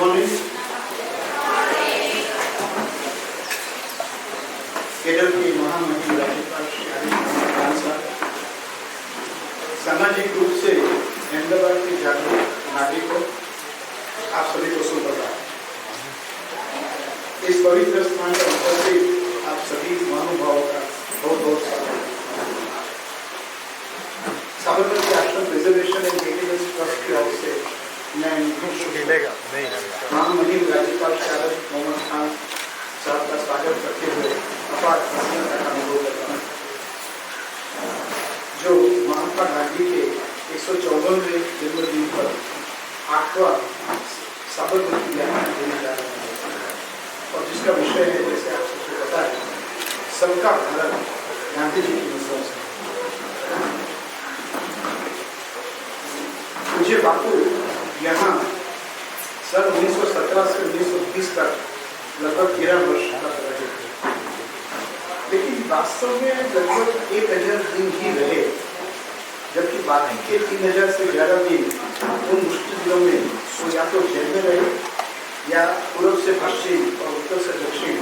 morning. Kerala के महामहिम राज्यपाल श्री हरीश राम साहब, सामाजिक रूप से अहमदाबाद के जागरूक नागरिकों, आप सभी को सुप्रभात। इस पवित्र स्थान पर उपस्थित आप सभी महानुभावों का बहुत बहुत स्वागत। साबरमती आश्रम प्रिजर्वेशन एंड मेंटेनेंस ट्रस्ट की ओर से मैं महामहिम राज्यपाल श्री हरीश राम साहब का स्वागत करते हुए अपार प्रसन्नता का अनुभव करता हूँ, जो महात्मा गांधी के 154वें जन्मदिन पर 8वां साबरमती यात्रा देने जा रहे हैं और जिसका विषय है, जैसे आप सबको पता है, सबका भारत, गांधी जी की मिशन से। मुझे बापू यहाँ सन 1917 से 1920 तक लगभग 13 वर्ष तक रहे थे, लेकिन वास्तव में लगभग 1000 दिन ही रहे, जबकि बाकी के 3000 से ज्यादा दिन उन मुश्किल दिनों में वो या तो जेल में रहे या पूर्व से पश्चिम और उत्तर से दक्षिण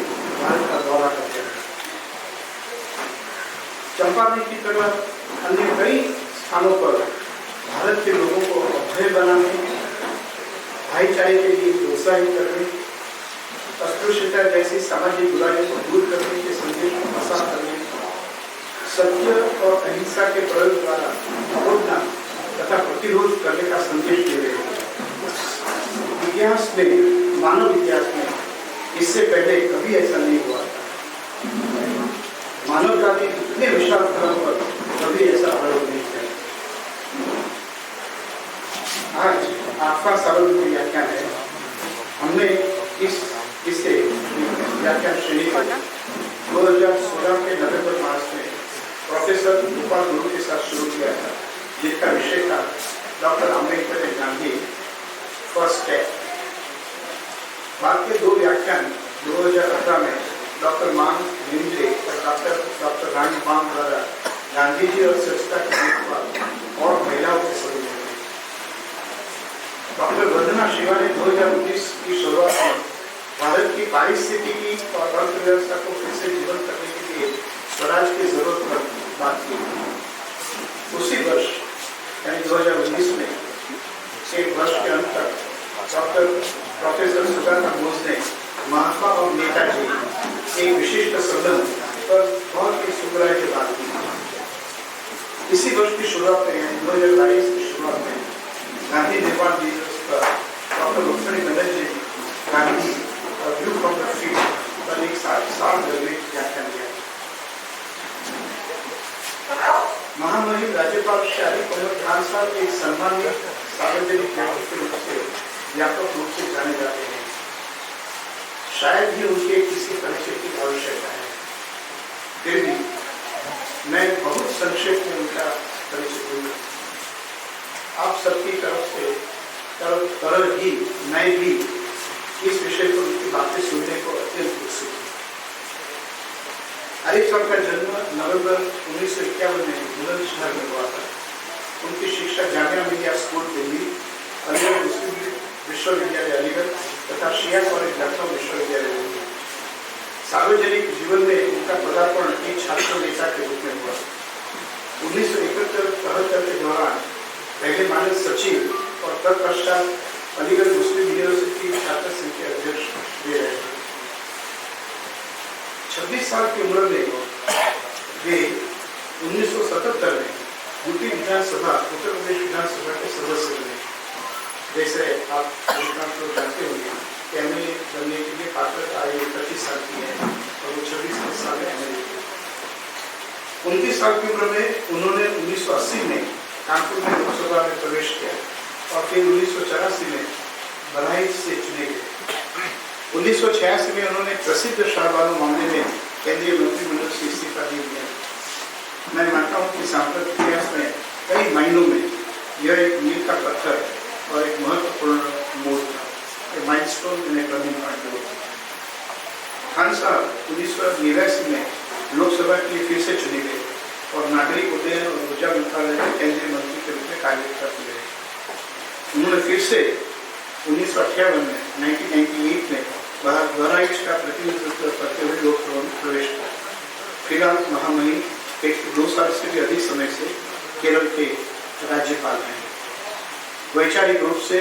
भारत का दौरा करते रहे। चंपारण की तरह अन्य कई स्थानों पर भारत के लोगों को अभय बनाने, भाईचारे के लिए प्रोत्साहित करने, अस्पृश्यता जैसी सामाजिक बुराइयों को दूर करने के संदेश को प्रसार करने, सत्य और अहिंसा के प्रयोग द्वारा अवरोधना तथा प्रतिरोध करने का संदेश दे रहे हैं। इतिहास में, मानव इतिहास में इससे पहले कभी ऐसा नहीं हुआ था। मानव जाति इतने विशाल धर्म पर कभी ऐसा प्रयोग नहीं किया। आज 8वां साबरमती व्याख्यान है। हमने इसे व्याख्यान श्रेणी 2016 के नवंबर मास में प्रोफेसर गोपाल गुरु के साथ शुरू किया था, जिसका विषय था doctor Ambedkar and Gandhi first step. बाद के 2 व्याख्यान 2018 में डॉक्टर मान लिंडे और डॉक्टर रानी बाम द्वारा गांधी जी और स्वच्छता की देखभाल और महिलाओं के स्वरूप में। डॉक्टर वंदना शिवा ने 2019 की शुरुआत में भारत की पारिस्थितिकी और अर्थव्यवस्था को फिर से जीवन करने के लिए स्वराज की जरूरत पर बात की। उसी वर्ष यानी 2019 में एक वर्ष के अंत तक डॉक्टर प्रोफेसर सुजाता बोस ने महात्मा और नेताजी एक विशिष्ट संबंध पर बहुत ही सुधराई की बात की। इसी वर्ष की शुरुआत में 2022 की शुरुआत में गांधी निर्माण दिवस पर डॉक्टर लक्ष्मणी नंदन जी गांधी और व्यू फ्रॉम द फील्ड पर एक साल व्याख्यान दिया। महामहिम राज्यपाल श्री हरीश राम साहब एक सम्मानित सार्वजनिक व्यक्ति के रूप से व्यापक रूप से जाने जाते हैं। शायद ही उनके किसी परिचय की आवश्यकता है, फिर भी मैं बहुत संक्षेप में उनका परिचय दूंगा। आप सबकी तरफ से तरह ही मैं भी इस विषय पर उनकी बातें सुनने को अत्यंत उत्सुक हूँ। हरीश साहब का जन्म नवंबर 1951 में बुलंदशहर में हुआ था। उनकी शिक्षा जामिया मिलिया स्कूल दिल्ली, अलीगढ़ मुस्लिम विश्वविद्यालय अलीगढ़ तथा शिया कॉलेज लखनऊ विश्वविद्यालय में हुई। सार्वजनिक जीवन में उनका पदार्पण एक छात्र नेता के रूप में हुआ। 1971-73 के दौरान पहले मानद सचिव और तत्पश्चात अलीगढ़ मुस्लिम यूनिवर्सिटी छात्र संघ के अध्यक्ष भी रहे। 26 साल की उम्र में वे 1977 में यूपी विधानसभा, उत्तर प्रदेश विधानसभा के सदस्य बने। जैसे आप तो जानते होंगे कि एमएलए बनने के लिए पात्रता आयु 25 साल की है और वो 26 साल में एमएलए थे। 29 साल की उम्र में उन्होंने 1980 में कानपुर में लोकसभा में प्रवेश किया और फिर 1984 में बधाई से चुने गए। 1986 में उन्होंने प्रसिद्ध शाहबानो मामले में केंद्रीय मंत्रिमंडल से इस्तीफा दे दिया। मैं मानता हूँ कि सांप्रदायिक इतिहास में कई मायनों में यह एक मील का पत्थर और एक महत्वपूर्ण मोड़ था, एक milestone in A turning point. Khan साहब 1989 में लोकसभा के लिए फिर से चुने गए और नागरिक उड्डयन और ऊर्जा मंत्रालय के केंद्रीय मंत्री के रूप में कार्य करते रहे। उन्होंने फिर से 19 1958 में 1998 में बहराइच का प्रतिनिधित्व करते हुए लोकसभा में प्रवेश किया। फिलहाल महामहिम 2 साल से भी अधिक समय से केरल के राज्यपाल हैं। वैचारिक रूप से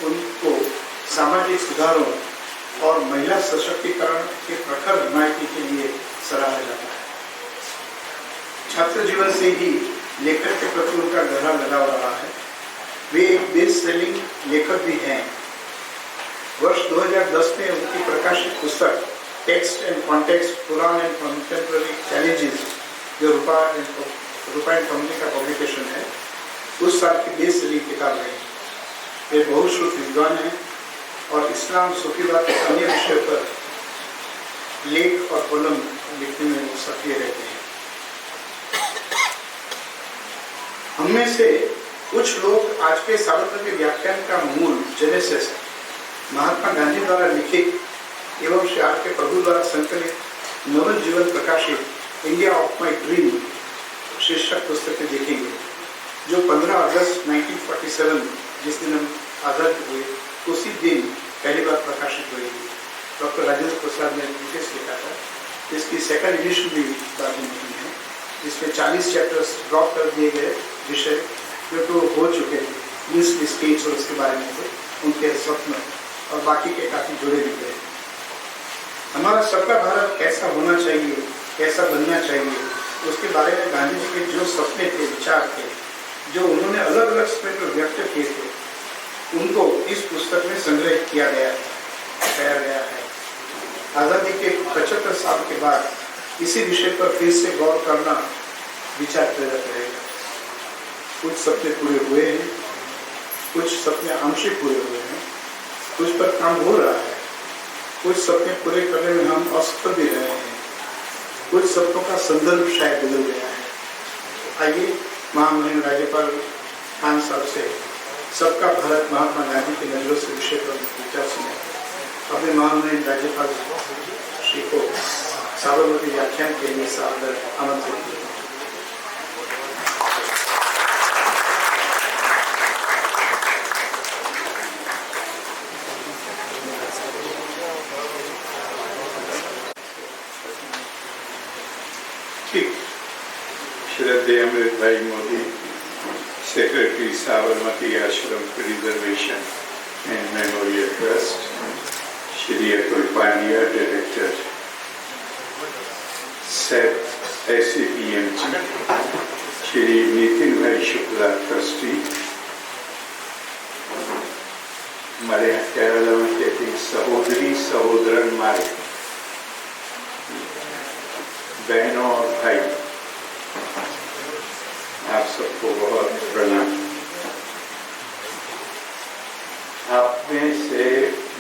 उनको सामाजिक सुधारों और महिला सशक्तिकरण के प्रखर हिमायती के लिए सराहा जाता है। छात्र जीवन से ही लेखन के प्रति उनका गहरा लगाव रहा है। वे एक बेस्ट सेलिंग लेखक भी हैं। वर्ष 2010 में उनकी प्रकाशित पुस्तक text and context Purana and contemporary challenges, जो रूपा एंड कंपनी का पब्लिकेशन है, उस साल की बेस्ट सेलिंग किताब रही। वे बहुश्रुत विद्वान हैं और इस्लाम सूफीवाद के अन्य विषयों पर लेख और कॉलम लिखने में सक्रिय रहते हैं। हममें से कुछ लोग आज के सार्वत्रिक के व्याख्यान का मूल जेनेसिस महात्मा गांधी द्वारा लिखित एवं श्री आर के प्रभु द्वारा संकलित नवल जीवन प्रकाशित इंडिया ऑफ माई ड्रीम शीर्षक पुस्तकें देखेंगे, जो 15 अगस्त 1947 जिस दिन हम आजाद हुए उसी दिन पहली बार प्रकाशित हुई थी। डॉक्टर राजेंद्र प्रसाद ने विशेष लिखा था। इसकी सेकंड एडिशन भी बाद में की है, जिसमें 40 चैप्टर्स ड्रॉप कर दिए गए विषय जो तो हो चुके थे, लीस्ट स्टेट्स और उसके बारे में थे, उनके स्वप्न और बाकी के काफी जुड़े भी गए। हमारा सबका भारत कैसा होना चाहिए, कैसा बनना चाहिए, उसके बारे में गांधी जी के जो सपने थे, विचार थे, जो उन्होंने अलग अलग समय पर व्यक्त किए थे, उनको इस पुस्तक में संग्रहित किया गया है। आज़ादी के 75 साल के बाद इसी विषय पर फिर से गौर करना विचार प्रेरक रहेगा। कुछ सपने पूरे हुए हैं, कुछ सपने आंशिक पूरे हुए हैं, कुछ पर काम हो रहा है, कुछ सपने पूरे करने में हम असफल भी रहे हैं, कुछ सपनों का संदर्भ शायद बदल गया है। आइए महामहिम राज्यपाल खान साहब से सबका भारत महात्मा गांधी की नजरों से विषय पर विचार सुने। अपने महामहिम राज्यपाल श्री को साबरमती व्याख्यान के लिए सादर आमंत्रित किया। श्रद्धेय अमृत भाई मोदी, सेक्रेटरी साबरमती आश्रम preservation and memorial trust, Shri Atul Pandya director SAPMG, Shri Nitin भाई शुक्ला ट्रस्टी, हमारे यहाँ केरला में कहते हैं सहोदरी सहोदरन मारे, बहनों और भाई, आप सबको बहुत प्रणाम। आप में से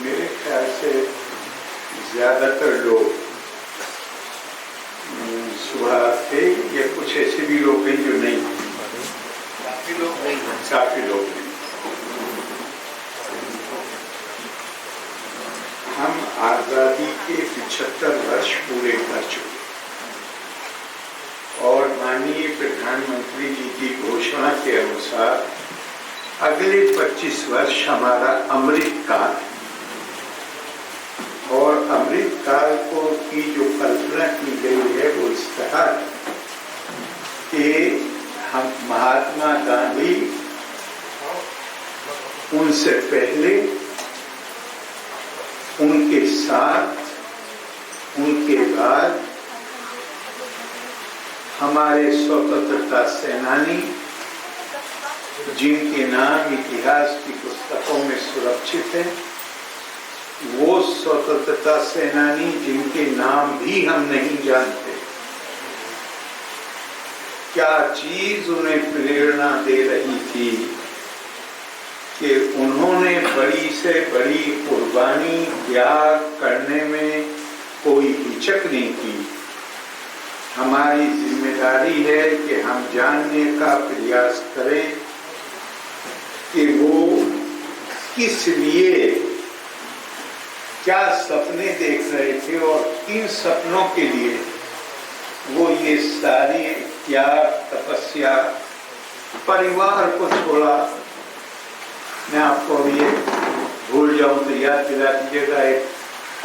मेरे ख्याल से ज्यादातर लोग सुबह थे या कुछ ऐसे भी लोग हैं जो नहीं, काफी लोग हैं। हम आजादी के 75 वर्ष पूरे कर चुके और माननीय प्रधानमंत्री जी की घोषणा के अनुसार अगले 25 वर्ष हमारा अमृत काल, और अमृत काल को की जो कल्पना की गई है वो इस तरह कि हम महात्मा गांधी उनसे पहले, उनके साथ, उनके बाद हमारे स्वतंत्रता सेनानी जिनके नाम इतिहास की पुस्तकों में सुरक्षित हैं, वो स्वतंत्रता सेनानी जिनके नाम भी हम नहीं जानते, क्या चीज उन्हें प्रेरणा दे रही थी कि उन्होंने बड़ी से बड़ी कुर्बानी त्याग करने में कोई हिचक नहीं की। हमारी जिम्मेदारी है कि हम जानने का प्रयास करें कि वो किस लिए, क्या सपने देख रहे थे और किन सपनों के लिए वो ये सारी त्याग, तपस्या, परिवार को छोड़ा। मैं आपको ये भूल जाऊं तो याद दिला दीजिएगा, एक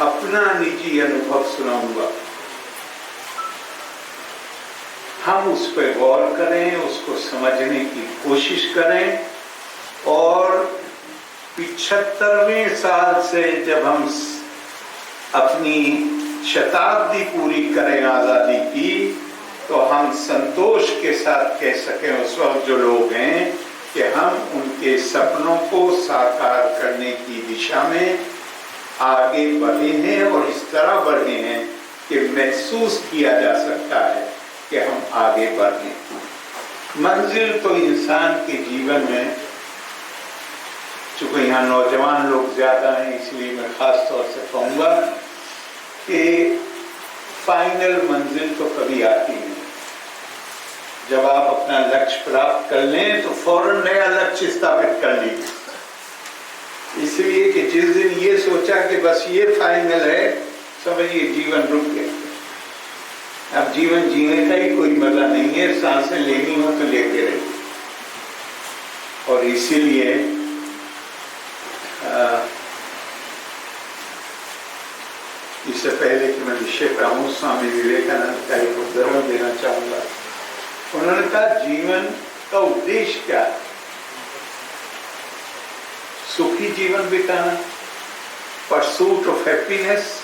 अपना निजी अनुभव सुनाऊंगा। हम उस पर गौर करें, उसको समझने की कोशिश करें, और 75वें साल से जब हम अपनी शताब्दी पूरी करें आजादी की, तो हम संतोष के साथ कह सकें उस वक्त जो लोग हैं कि हम उनके सपनों को साकार करने की दिशा में आगे बढ़े हैं, और इस तरह बढ़े हैं कि महसूस किया जा सकता है कि हम आगे बढ़े। मंजिल तो इंसान के जीवन में, चूंकि यहाँ नौजवान लोग ज्यादा हैं इसलिए मैं खास तौर से कहूँगा कि फाइनल मंजिल तो कभी आती नहीं। जब आप अपना लक्ष्य प्राप्त कर लें तो फौरन नया लक्ष्य स्थापित कर लीजिए। इसलिए कि जिस दिन ये सोचा कि बस ये फाइनल है, समझिए जीवन रुक गया। अब जीवन जीने का ही कोई मजा नहीं है, सांसें लेनी हो तो लेते रहिए। और इसीलिए इससे पहले कि मैं विषय पर आऊं, स्वामी विवेकानंद का एक उदाहरण देना चाहूंगा। उन्होंने कहा जीवन का उद्देश्य क्या है? सुखी जीवन बिताना, pursuit of happiness.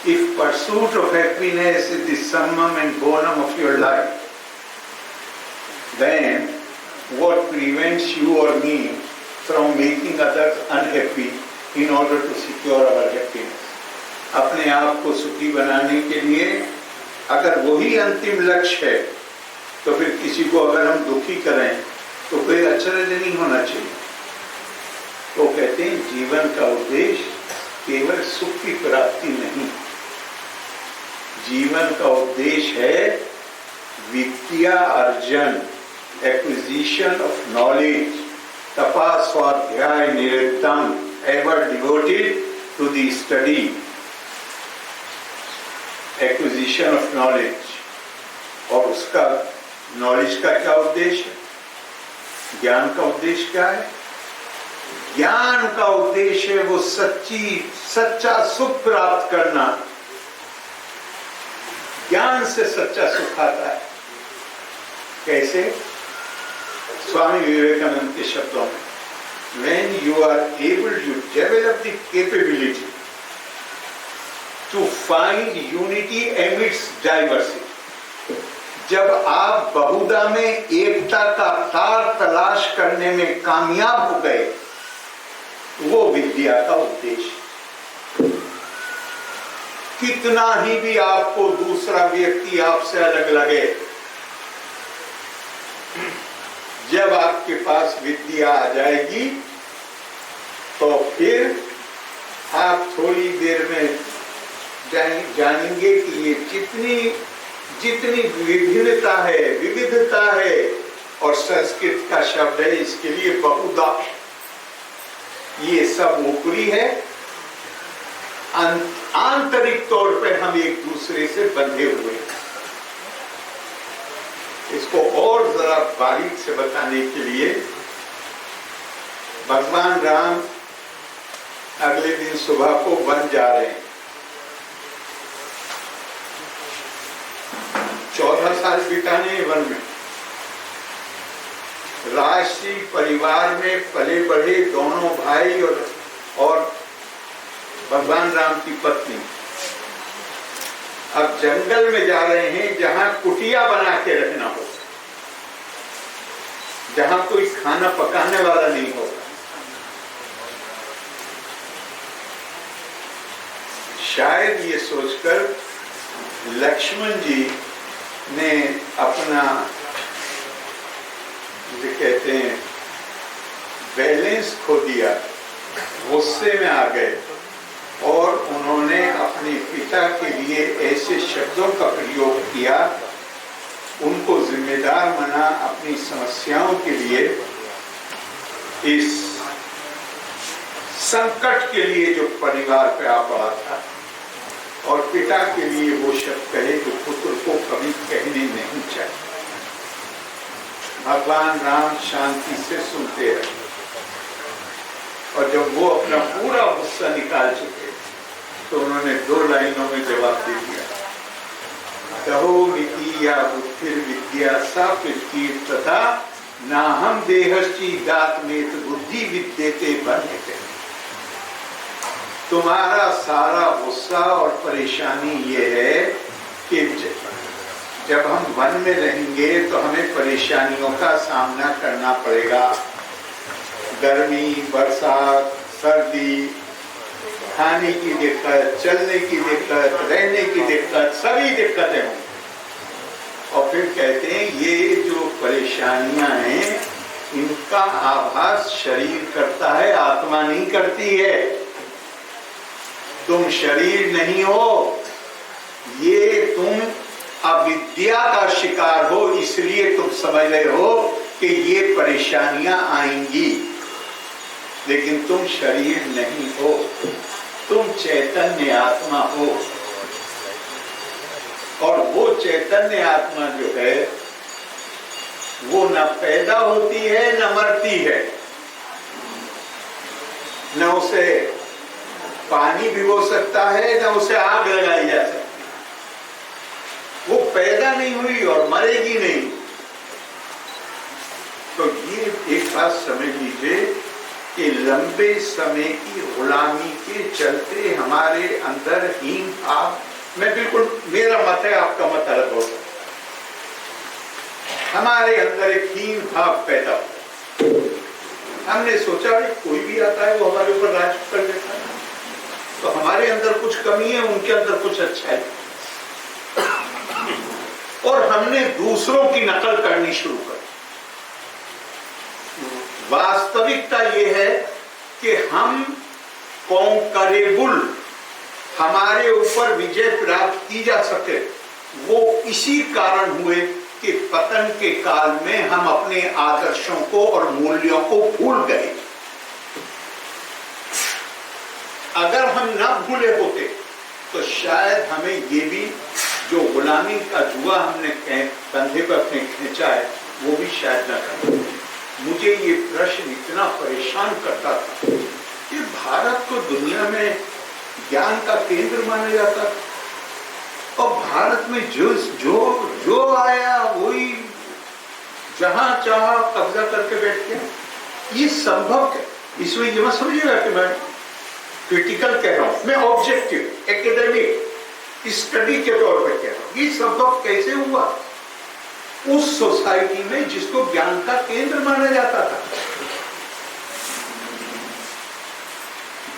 If pursuit of happiness is the summum and bonum of your life, then what prevents you or me from making others unhappy in order to secure our happiness? अपने आप को सुखी बनाने के लिए अगर वही अंतिम लक्ष्य है, तो फिर किसी को अगर हम दुखी करें तो कोई आश्चर्य नहीं होना चाहिए। तो कहते हैं जीवन का उद्देश्य केवल सुख की प्राप्ति नहीं, जीवन का उद्देश्य है विद्या अर्जन, एक्विजिशन ऑफ नॉलेज, तपा स्वाध्याय निरतम, ever devoted to the study, acquisition of knowledge. और उसका नॉलेज का क्या उद्देश्य है? ज्ञान का उद्देश्य क्या है? ज्ञान का उद्देश्य है वो सच्चा सुख प्राप्त करना। ज्ञान से सच्चा सुख आता है। कैसे? स्वामी विवेकानंद के शब्दों में, when you are able to develop the capability to find unity amidst diversity, जब आप बहुधा में एकता का तार तलाश करने में कामयाब हो गए, वो विद्या का उद्देश्य। कितना ही भी आपको दूसरा व्यक्ति आपसे अलग लगे, जब आपके पास विद्या आ जाएगी तो फिर आप थोड़ी देर में जानेंगे कि ये जितनी विभिन्नता है, विविधता है, और संस्कृत का शब्द है इसके लिए बहुधा, ये सब ऊपरी है। आंतरिक तौर पे हम एक दूसरे से बंधे हुए हैं। इसको और जरा बारीक से बताने के लिए, भगवान राम अगले दिन सुबह को वन जा रहे हैं। 14 साल बिताने वन में। राशि परिवार में पले बढ़े दोनों भाई और भगवान राम की पत्नी अब जंगल में जा रहे हैं, जहां कुटिया बना के रखना होगा, जहां कोई खाना पकाने वाला नहीं होगा। शायद ये सोचकर लक्ष्मण जी ने अपना, जिसे कहते हैं, बैलेंस खो दिया, गुस्से में आ गए और उन्होंने अपने पिता के लिए ऐसे शब्दों का प्रयोग किया, उनको जिम्मेदार माना अपनी समस्याओं के लिए, इस संकट के लिए जो परिवार पे आ पड़ा था, और पिता के लिए वो शब्द कहे जो पुत्र को कभी कहने नहीं चाहिए। भगवान राम शांति से सुनते रहे। और जब वो अपना पूरा गुस्सा निकाल चुके तो उन्होंने 2 लाइनों में जवाब दे दिया, कहो विद्या बुद्धिर विद्या सा तथा ना हम देहश्ची दात्मेत बुद्धि विद्यते बनते। तुम्हारा सारा गुस्सा और परेशानी ये है कि जब हम वन में रहेंगे तो हमें परेशानियों का सामना करना पड़ेगा। गर्मी, बरसात, सर्दी, खाने की दिक्कत, चलने की दिक्कत, रहने की दिक्कत, सभी दिक्कतें होंगी। और फिर कहते हैं ये जो परेशानियां हैं इनका आभास शरीर करता है, आत्मा नहीं करती है। तुम शरीर नहीं हो, ये तुम अविद्या का शिकार हो, इसलिए तुम समझ रहे हो कि ये परेशानियां आएंगी, लेकिन तुम शरीर नहीं हो, तुम चैतन्य आत्मा हो। और वो चैतन्य आत्मा जो है वो न पैदा होती है न मरती है, न उसे पानी भिगो सकता है न उसे आग लगाई जा सकती। वो पैदा नहीं हुई और मरेगी नहीं। तो ये एक बात समझ लीजिए कि लंबे समय की गुलामी के चलते हमारे अंदर हीन भाव, मैं बिल्कुल, मेरा मत है, आपका मत अलग हो सकता, हमारे अंदर एक हीन भाव पैदा हो। हमने सोचा कोई भी आता है वो हमारे ऊपर राज कर लेता है, तो हमारे अंदर कुछ कमी है, उनके अंदर कुछ अच्छा है, और हमने दूसरों की नकल करनी शुरू कर। वास्तविकता ये है कि हम कॉन्करेबल, हमारे ऊपर विजय प्राप्त की जा सके, वो इसी कारण हुए कि पतन के काल में हम अपने आदर्शों को और मूल्यों को भूल गए। अगर हम ना भूले होते तो शायद हमें ये भी जो गुलामी का जुआ हमने कंधे पर अपने खींचा है वो भी शायद ना करते। मुझे ये प्रश्न इतना परेशान करता था कि भारत को दुनिया में ज्ञान का केंद्र माना जाता था, और भारत में जो आया वही जहां चाहा कब्जा करके बैठ गया। ये संभव है? इसमें ये मत समझिएगा कि मैं क्रिटिकल कह रहा हूं, मैं ऑब्जेक्टिव एकेडमिक स्टडी के तौर पर कह रहा हूं। ये संभव कैसे हुआ उस सोसाइटी में जिसको ज्ञान का केंद्र माना जाता था?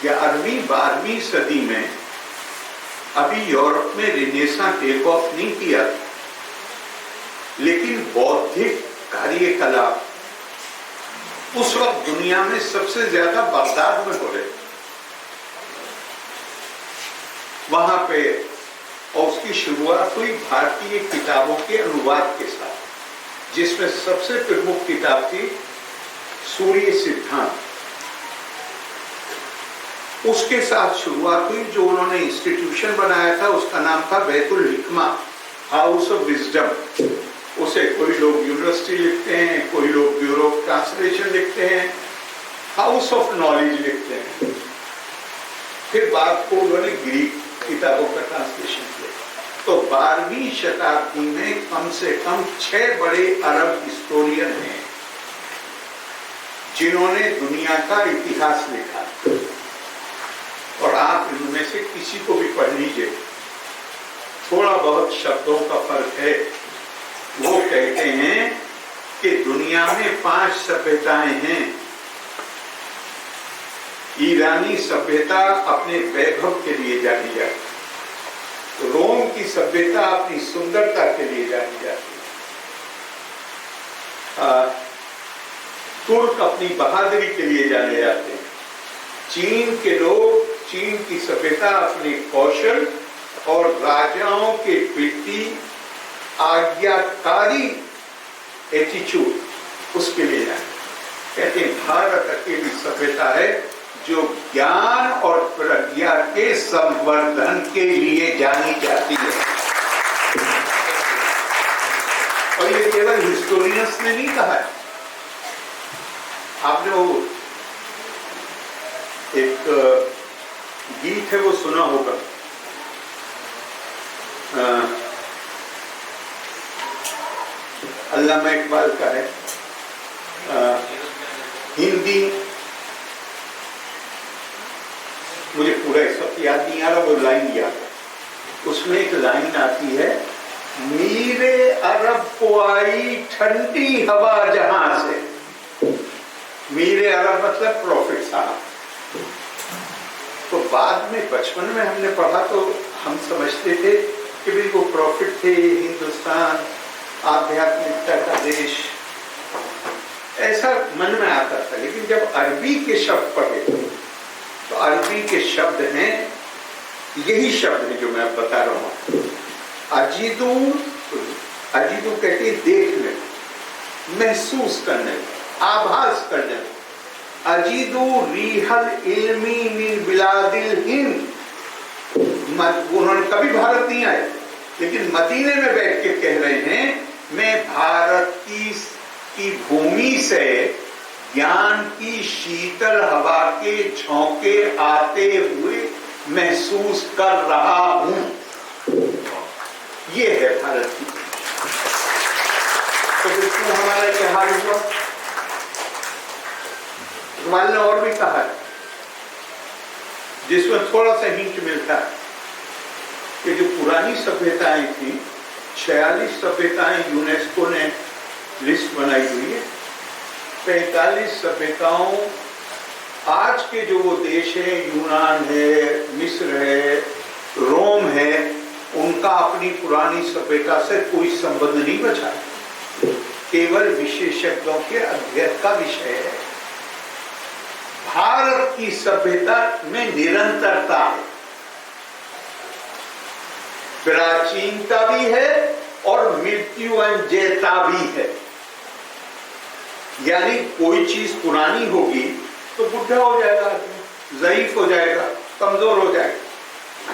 11वीं 12वीं सदी में अभी यूरोप में रिनेसां टेक ऑफ नहीं किया, लेकिन बौद्धिक कार्यकलाप उस वक्त दुनिया में सबसे ज्यादा बगदाद में हो रहे। वहां पे, और उसकी शुरुआत हुई भारतीय किताबों के अनुवाद के साथ, जिसमें सबसे प्रमुख किताब थी सूर्य सिद्धांत। उसके साथ शुरुआत हुई। जो उन्होंने इंस्टीट्यूशन बनाया था उसका नाम था बैतुल हिकमा, हाउस ऑफ विजडम। उसे कोई लोग यूनिवर्सिटी लिखते हैं, कोई लोग ब्यूरो ऑफ ट्रांसलेशन लिखते हैं, हाउस ऑफ नॉलेज लिखते हैं। फिर बाद को उन्होंने ग्रीक किताबों का ट्रांसलेशन किया। तो 12वीं शताब्दी में कम से कम 6 बड़े अरब हिस्टोरियन हैं जिन्होंने दुनिया का इतिहास लिखा, और आप इनमें से किसी को भी पढ़ लीजिए, थोड़ा बहुत शब्दों का फर्क है। वो कहते हैं कि दुनिया में 5 सभ्यताएं हैं। ईरानी सभ्यता अपने वैभव के लिए जानी जाती है, रोम की सभ्यता अपनी सुंदरता के लिए जानी जाती है, तुर्क अपनी बहादुरी के लिए जाने जाते हैं, चीन के लोग, चीन की सभ्यता अपने कौशल और राजाओं के प्रति आज्ञाकारी एटीट्यूड उसके लिए जाने। कहते हैं भारत अकेली सभ्यता है जो ज्ञान और प्रज्ञा के संवर्धन के लिए जानी जाती है। और ये केवल हिस्टोरियंस ने नहीं कहा है। आपने वो एक गीत है, वो सुना होगा, अल्लामा इकबाल का है, हिंदी मुझे पूरा इस वक्त याद नहीं आ रहा, वो लाइन याद है। उसमें एक लाइन आती है, मीरे अरब को आई ठंडी हवा जहां से। मीरे अरब मतलब प्रॉफिट साहब। तो बाद में बचपन में हमने पढ़ा तो हम समझते थे कि भी वो प्रॉफिट थे, हिंदुस्तान आध्यात्मिकता का देश, ऐसा मन में आता था। लेकिन जब अरबी के शब्द पढ़े तो अरबी के शब्द हैं, यही शब्द है जो मैं बता रहा हूं। अजीदू, अजीदू कहते हैं देखने, महसूस करने, आभास करने। अजीदू रिहल इल्मी मिन बिलादिल हिंद। उन्होंने कभी भारत नहीं आए, लेकिन मदीने में बैठ के कह रहे हैं, मैं भारत की भूमि से ज्ञान की शीतल हवा के झोंके आते हुए महसूस कर रहा हूं। ये है भारत की। तो बिल्कुल हमारा ये हाल हुआ। इकबाल ने और भी कहा है, जिसमें थोड़ा सा हिंट मिलता है कि जो पुरानी सभ्यताएं थी, 46 सभ्यताएं यूनेस्को ने लिस्ट बनाई हुई है। 45 सभ्यताओं, आज के जो वो देश है, यूनान है, मिस्र है, रोम है, उनका अपनी पुरानी सभ्यता से कोई संबंध नहीं बचा, केवल विशेषज्ञों के अध्ययन का विषय है। भारत की सभ्यता में निरंतरता है, प्राचीनता भी है और मृत्युंजयता भी है। यानी कोई चीज पुरानी होगी तो बुढ़ा हो जाएगा, ज़ईफ हो जाएगा, कमजोर हो जाएगा।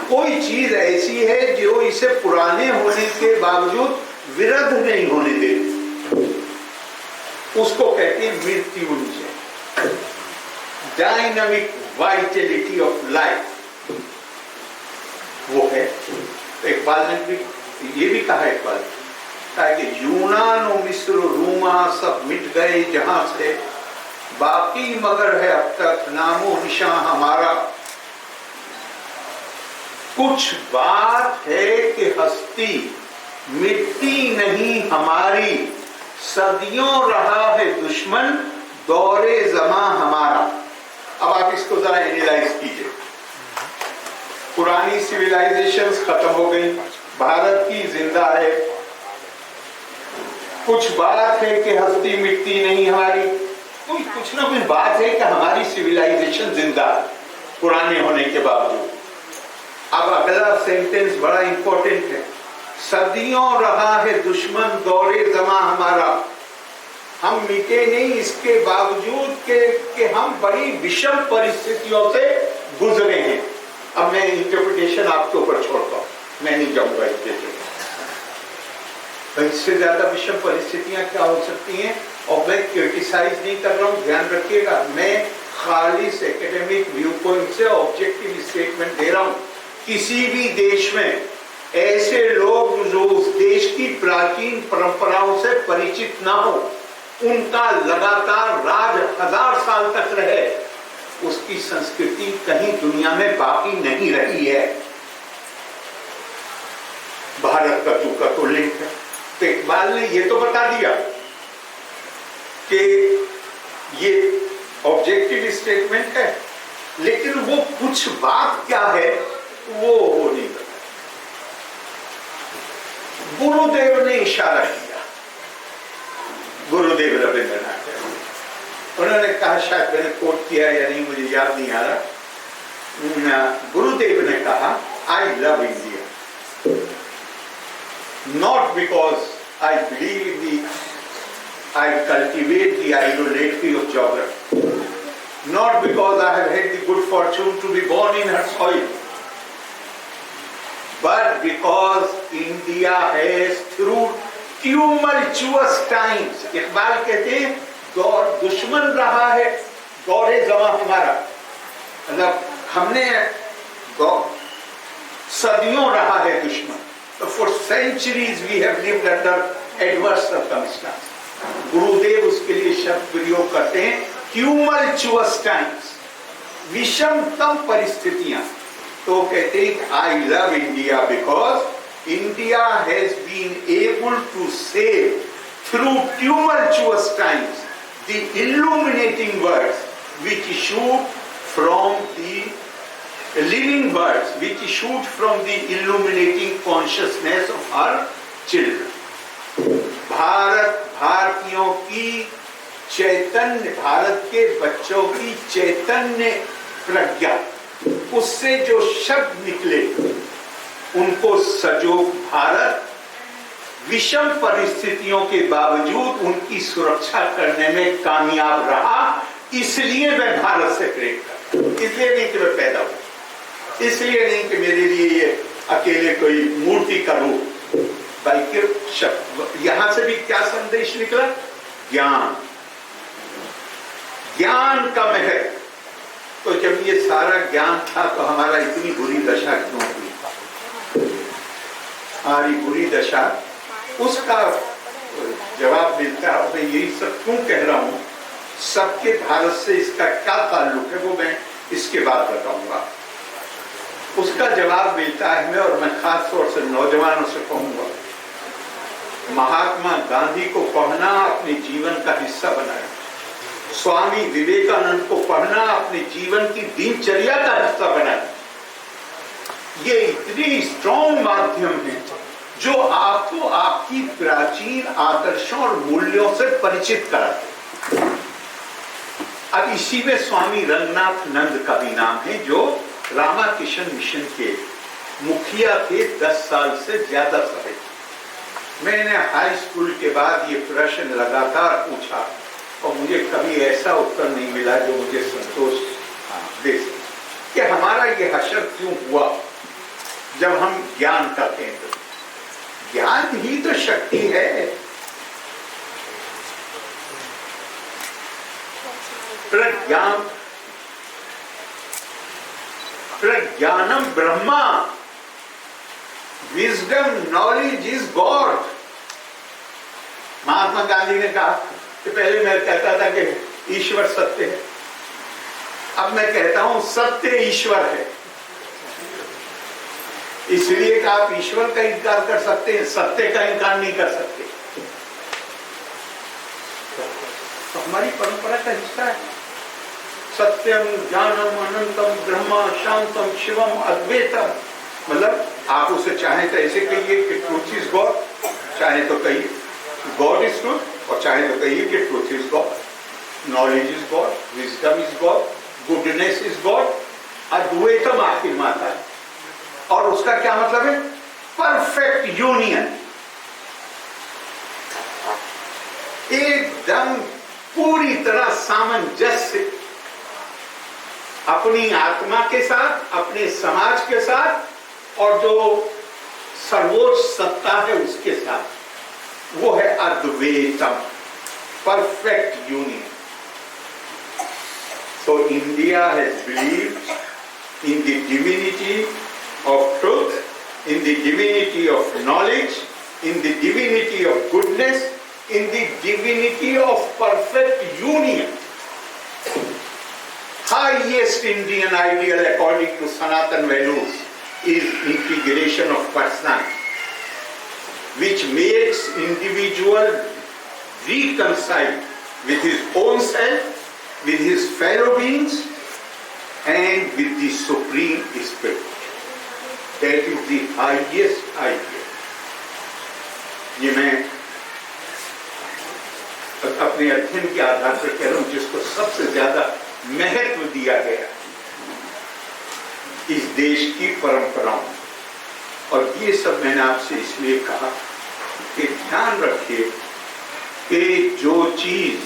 कोई चीज ऐसी है जो इसे पुराने होने के बावजूद विरुद्ध नहीं होने देती, उसको कहते हैं Mrityunjay, dynamic Vitality of life, वो है। तो इकबाल ने भी ये भी कहा, इकबाल कि यूनान और मिस्र रूमा सब मिट गए जहां से, बाकी मगर है अब तक नामो निशान हमारा। कुछ बात है कि हस्ती मिट्टी नहीं हमारी, सदियों रहा है दुश्मन दौरे जमा हमारा। अब आप इसको जरा एनालाइज कीजिए। पुरानी सिविलाइजेशंस खत्म हो गई, भारत की जिंदा है। कुछ बात है कि हस्ती मिट्टी नहीं हमारी, कुछ ना कुछ बात है कि हमारी सिविलाइजेशन जिंदा है पुराने होने के बावजूद। अब अगला सेंटेंस बड़ा इंपॉर्टेंट है, सदियों रहा है दुश्मन दौरे जमा हमारा। हम मिटे नहीं इसके बावजूद कि हम बड़ी विषम परिस्थितियों से गुजरे हैं। अब मैं इंटरप्रिटेशन आपके ऊपर छोड़ता हूं, मैं नहीं जाऊंगा इसके। इससे ज्यादा विषम परिस्थितियां क्या हो सकती हैं? और मैं क्रिटिसाइज नहीं कर रहा हूं, ध्यान रखिएगा, मैं खालिस एकेडमिक व्यू पॉइंट से ऑब्जेक्टिव स्टेटमेंट दे रहा हूं। किसी भी देश में ऐसे लोग जो उस देश की प्राचीन परंपराओं से परिचित ना हो, उनका लगातार राज 1000 साल तक रहे, उसकी संस्कृति कहीं दुनिया में बाकी नहीं रही है। भारत का जू का तो लिंक है। तो इकबाल ने ये तो बता दिया कि ये ऑब्जेक्टिव स्टेटमेंट है, लेकिन वो कुछ बात क्या है वो नहीं पता। गुरुदेव ने इशारा किया, गुरुदेव रविंद्रनाथ, उन्होंने कहा, शायद मैंने कोट किया या नहीं मुझे याद नहीं आ रहा, गुरुदेव ने कहा, आई love India not because I believe in I cultivate the idolatry of geography, not because I have had the good fortune to be born in her soil, but because India has through tumultuous times, Iqbal कहते हैं, दौर दुश्मन रहा है, दौरे जमा हमारा, मतलब हमने सदियों रहा है दुश्मन, तो for centuries we have lived under adverse circumstances. Gurudev उसके लिए शब्द प्रयोग करते हैं ट्यूमल्चुअस टाइम्स, विषमतम परिस्थितियां। तो कहते हैं I love India because India has been able to save through tumultuous times the illuminating words which issued from the living words which issued from the illuminating consciousness of our children। भारतीयों की चैतन्य, भारत के बच्चों की चैतन्य प्रज्ञा, उससे जो शब्द निकले उनको सजो भारत विषम परिस्थितियों के बावजूद उनकी सुरक्षा करने में कामयाब रहा। इसलिए मैं भारत से प्रेम करता हूं, इसलिए नहीं कि मैं पैदा हूं, इसलिए नहीं कि मेरे लिए ये अकेले कोई मूर्ति का रूप, बल्कि यहां से भी क्या संदेश निकला? ज्ञान, ज्ञान का महत्व। तो जब ये सारा ज्ञान था तो हमारा इतनी बुरी दशा क्यों हुई? हमारी बुरी दशा, उसका जवाब मिलता है। मैं यही सब क्यों कह रहा हूं, सबके भारत से इसका क्या ताल्लुक है वो मैं इसके बाद बताऊंगा। उसका जवाब मिलता है हमें, और मैं खास तौर से नौजवानों से कहूंगा, महात्मा गांधी को पढ़ना, अपने जीवन का हिस्सा बनाए। स्वामी विवेकानंद को पढ़ना, अपने जीवन की दिनचर्या का हिस्सा बनाए। ये इतनी स्ट्रॉन्ग माध्यम है जो आपको आपकी प्राचीन आदर्शों और मूल्यों से परिचित कराते। अब इसी में स्वामी रंगनाथ नंद का भी नाम है, जो रामाकिशन मिशन के मुखिया थे 10 साल से ज्यादा समय। मैंने हाई स्कूल के बाद ये प्रश्न लगातार पूछा और मुझे कभी ऐसा उत्तर नहीं मिला जो मुझे संतोष दे सके कि हमारा ये हश्र क्यों हुआ जब हम ज्ञान का केंद्र। ज्ञान ही तो शक्ति है। प्रज्ञानम ब्रह्मा, wisdom knowledge is God. Mahatma Gandhi ने कहा कि पहले मैं कहता था कि ईश्वर सत्य है, अब मैं कहता हूं सत्य ईश्वर है। इसलिए कि आप ईश्वर का इनकार कर सकते हैं, सत्य का इनकार नहीं कर सकते। तो हमारी परंपरा का हिस्सा है। सत्यम ज्ञानम अनंतम ब्रह्मा शांतम शिवम अद्वैतम। मतलब आप उसे चाहे तो ऐसे कहिए कि ट्रूथ इज गॉड, चाहे तो कहिए गॉड इज ट्रूथ, और चाहे तो कहिए कि truth is God, knowledge is God, wisdom is God, goodness is God. अद्वैतम आखिर में आता है, और उसका क्या मतलब है? परफेक्ट यूनियन, एकदम पूरी तरह सामंजस्य अपनी आत्मा के साथ, अपने समाज के साथ, और जो सर्वोच्च सत्ता है उसके साथ, वो है अद्वैतम, perfect union. So India has believed in the divinity of truth, in the divinity of knowledge, in the divinity of goodness, in the divinity of perfect union. Highest Indian ideal according to Sanatan values is integration of personality, which makes individual reconcile with his own self, with his fellow beings, and with the Supreme Spirit. That is the highest ideal. ये मैं अपने अध्ययन के आधार पर कह रहा हूं, जिसको सबसे ज्यादा महत्व दिया गया इस देश की परंपराओं। और ये सब मैंने आपसे इसलिए कहा कि ध्यान रखिए कि जो चीज,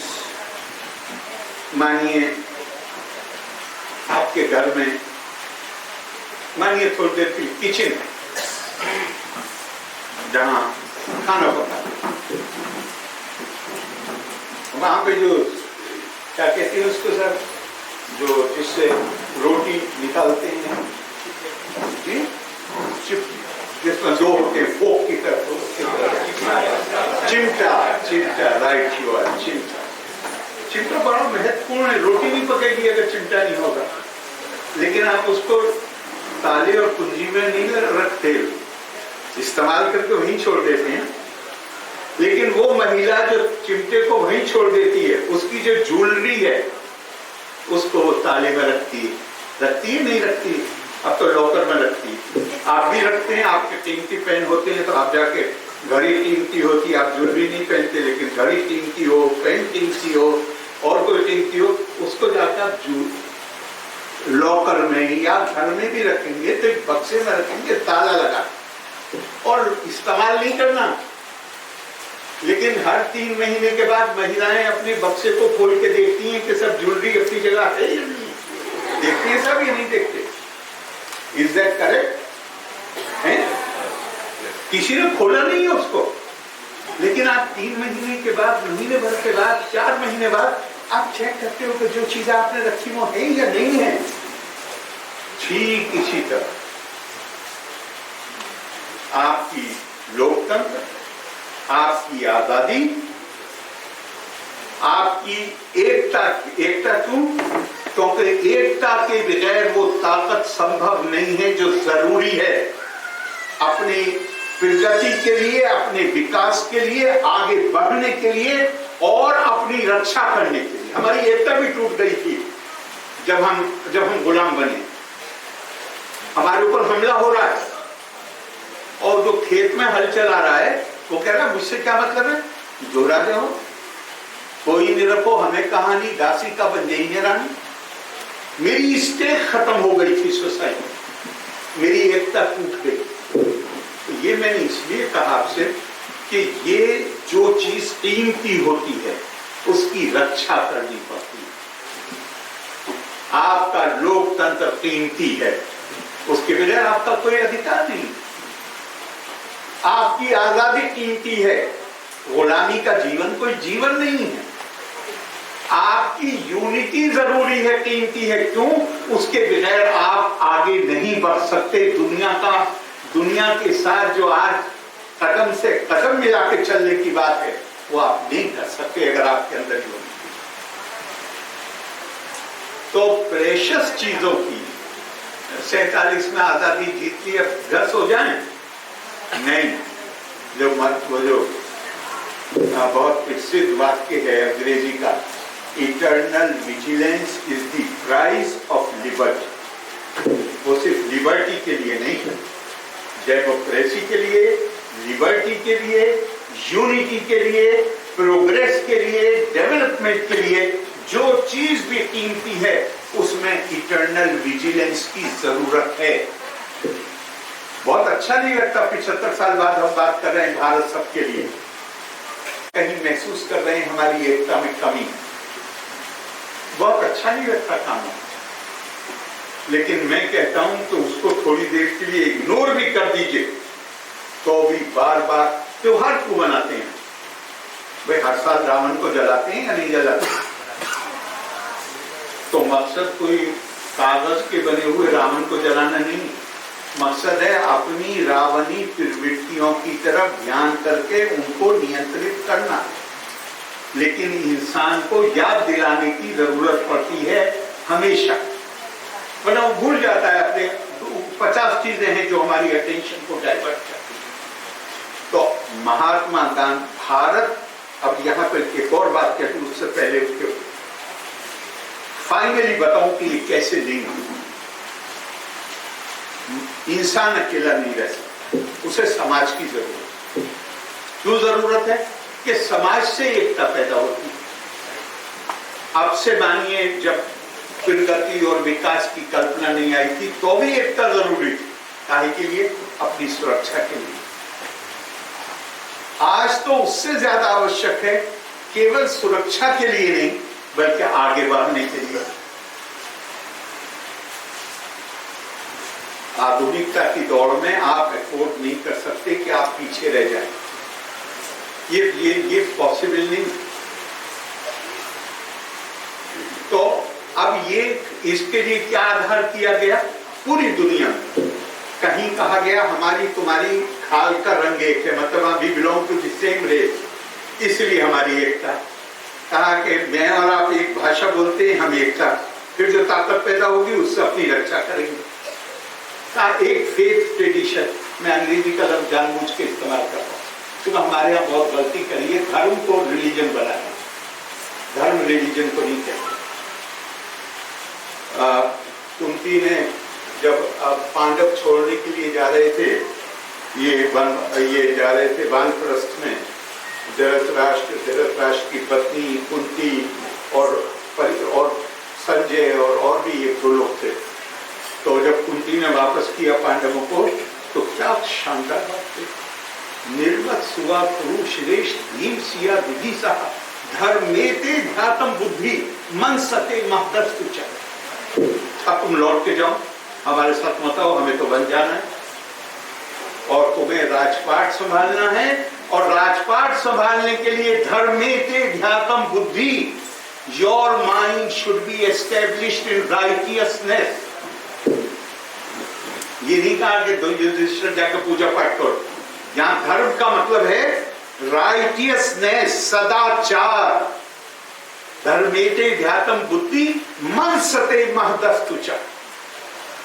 मानिए आपके घर में, मानिए थोड़ी देर के लिए किचन है जहां खाना पका, वहां पे जो क्या कहते हैं उसको सर, जो जिससे रोटी निकालते हैं जी, जिसमें दो होते हैं, फोक की तरफ, चिमटा, चिमटा, राइट यू आर, चिमटा। चिमटा बड़ा महत्वपूर्ण है, रोटी नहीं पकेगी अगर चिमटा नहीं होगा। लेकिन आप उसको ताले और कुंजी में नहीं रखते, इस्तेमाल करके वहीं छोड़ देते हैं। लेकिन वो महिला जो चिमटे को वहीं छोड़ देती है, उसकी जो ज्वेलरी है उसको वो ताले में रखती है नहीं रखती, अब तो लॉकर में रखती है। आप भी रखते हैं, आपके कीमती पेन होते हैं तो आप जाके, घड़ी कीमती होती है, आप ज्वेलरी नहीं पहनते, लेकिन घड़ी कीमती हो, पेन कीमती हो और कोई कीमती हो, उसको जाकर आप लॉकर में या घर में भी रखेंगे तो एक बक्से में रखेंगे, ताला लगा और इस्तेमाल नहीं करना। लेकिन हर 3 महीने के बाद महिलाएं अपने बक्से को खोल के देखती हैं कि सब ज्वेलरी अपनी जगह है या नहीं, देखते हैं सब या नहीं देखते? इज दैट करेक्ट है? किसी ने खोला नहीं है उसको, लेकिन आप 3 महीने के बाद, महीने भर के बाद, 4 महीने बाद आप चेक करते हो कि जो चीजें आपने रखी वो है या नहीं है। ठीक इसी तरह आपकी लोकतंत्र, आपकी आजादी, आपकी एकता क्यों? क्योंकि एकता के बगैर वो ताकत संभव नहीं है जो जरूरी है अपनी प्रगति के लिए, अपने विकास के लिए, आगे बढ़ने के लिए और अपनी रक्षा करने के लिए। हमारी एकता भी टूट गई थी जब हम गुलाम बने। हमारे ऊपर हमला हो रहा है और जो खेत में हल चला रहा है वो कह रहा है मुझसे क्या मतलब है, जो राजा हो कोई नहीं रखो, हमें कहानी दासी का बन गई है रानी। मेरी स्टेज खत्म हो गई थी सोसाइटी, मेरी एकता टूट गई। तो ये मैंने इसलिए कहा आपसे कि ये जो चीज कीमती होती है उसकी रक्षा करनी पड़ती है। आपका लोकतंत्र कीमती है, उसके बगैर आपका कोई अधिकार नहीं। आपकी आजादी कीमती है, गुलामी का जीवन कोई जीवन नहीं है। आपकी यूनिटी जरूरी है, कीमती है, क्यों? उसके बगैर आप आगे नहीं बढ़ सकते। दुनिया के साथ जो आज कदम से कदम मिला के चलने की बात है वो आप नहीं कर सकते अगर आपके अंदर यूनिटी। तो प्रेशियस चीजों की 47 में आजादी जीत ली, अब घर सो जाए नहीं। जो बहुत प्रसिद्ध वाक्य है अंग्रेजी का, eternal vigilance is the price of liberty. वो सिर्फ लिबर्टी के लिए नहीं, डेमोक्रेसी के लिए, लिबर्टी के लिए, यूनिटी के लिए, प्रोग्रेस के लिए, डेवलपमेंट के लिए जो चीज भी कीमती है उसमें इटर्नल विजिलेंस की जरूरत है। बहुत अच्छा नहीं लगता 75 साल बाद हम बात कर रहे हैं भारत सबके लिए, कहीं महसूस कर रहे हैं हमारी एकता में कमी, बहुत अच्छा नहीं लगता काम। लेकिन मैं कहता हूं तो उसको थोड़ी देर के लिए इग्नोर भी कर दीजिए तो भी बार बार त्योहार क्यों मनाते हैं? भाई हर साल रावण को जलाते हैं या नहीं जलाते? तो मकसद कोई कागज के बने हुए रावण को जलाना नहीं, मकसद है अपनी रावणी प्रवृत्तियों की तरफ ध्यान करके उनको नियंत्रित करना। लेकिन इंसान को याद दिलाने की जरूरत पड़ती है हमेशा, वरना वो भूल जाता है। अपने 50 चीजें हैं जो हमारी अटेंशन को डाइवर्ट करती है। तो महात्मा गांधी भारत, अब यहाँ पर एक और बात कहती हूँ उससे पहले उसके फाइनली बताऊं कि ये कैसे लेंगे। इंसान अकेला नहीं रह सकता, उसे समाज की जरूरत। क्यों जरूरत है? कि समाज से एकता पैदा होती है। अब से मानिए जब प्रगति और विकास की कल्पना नहीं आई थी तो भी एकता जरूरी थी। काहे के लिए? अपनी सुरक्षा के लिए। आज तो उससे ज्यादा आवश्यक है, केवल सुरक्षा के लिए नहीं बल्कि आगे बढ़ने के लिए। आधुनिकता की दौड़ में आप अफोर्ड नहीं कर सकते कि आप पीछे रह जाएं। ये पॉसिबल नहीं। तो अब ये इसके लिए क्या आधार किया गया? पूरी दुनिया में कहीं कहा गया हमारी तुम्हारी खाल का रंग एक है, मतलब we belong to the same race, इसलिए हमारी एकता। कहा कि मैं और आप एक भाषा बोलते हैं, हम एकता, फिर जो ताकत पैदा होगी उससे अपनी रक्षा करेंगे। कहा एक फेथ ट्रेडिशन, मैं अंग्रेजी का लफ्ज जानबूझ के इस्तेमाल कर रहा हूँ क्योंकि हमारे यहाँ बहुत गलती करी है, धर्म को रिलीजन बनाया, धर्म रिलीजन को नहीं कहते। कुंती ने जब पांडव छोड़ने के लिए जा रहे थे, ये जा रहे थे वानप्रस्थ में, धृतराष्ट्र की पत्नी कुंती और संजय और भी एक दो लोग थे। तो जब कुंती ने वापस किया पांडवों को, तो क्या शानदार बात थी, निर्मत सुवा पुरुषरेश भीम सिया विधि सहा धर्मेते ध्यातम बुद्धि मन सते महदस्तु च। अब तुम लौट के जाओ, हमारे साथ मत आओ, हमें तो बन जाना है और तुम्हें राजपाट संभालना है, और राजपाट संभालने के लिए धर्मेते ध्यातम बुद्धि, your mind should be established in righteousness. ये नहीं कहा कि युधिष्ठिर जाकर पूजा पाठ करो, यहां धर्म का मतलब है राइटियसनेस, सदाचार। धर्मेते ध्यातम बुद्धि मन सते महदस्तु च,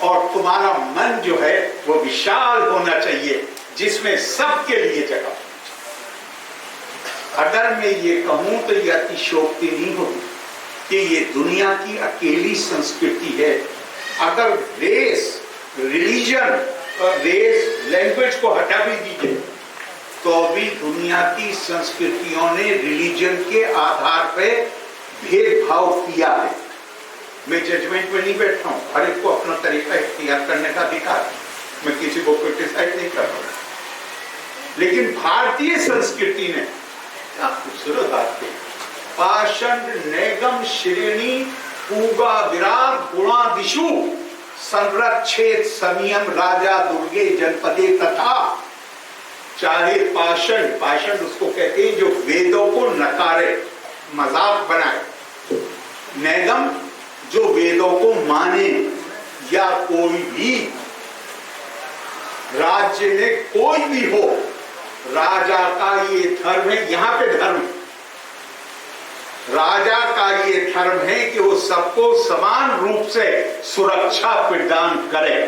और तुम्हारा मन जो है वो विशाल होना चाहिए, जिसमें सबके लिए जगह। अगर मैं ये कहूं तो ये अतिशयोक्ति नहीं होगी कि ये दुनिया की अकेली संस्कृति है। अगर रेस, रिलीजन और रेस, लैंग्वेज को हटा भी दीजिए, तो भी दुनिया की संस्कृतियों ने रिलीजन के आधार पे भेदभाव किया है। मैं जजमेंट में नहीं बैठा हूं, हर एक को अपना तरीका इख्तियार करने का अधिकार, मैं किसी को क्रिटिसाइज नहीं कर रहा, लेकिन भारतीय संस्कृति ने क्या खूबसूरत बात की, पाषंड नैगम श्रेणी पूगा विराग गुणादिशु संरक्षेत संयम राजा दुर्गे जनपदे तथा। चाहे पाषंड, पाषंड उसको कहते हैं जो वेदों को नकारे, मजाक बनाए, नैगम जो वेदों को माने, या कोई भी राज्य में कोई भी हो, राजा का ये धर्म है, यहां पे धर्म, राजा का ये धर्म है कि वो सबको समान रूप से सुरक्षा प्रदान करे।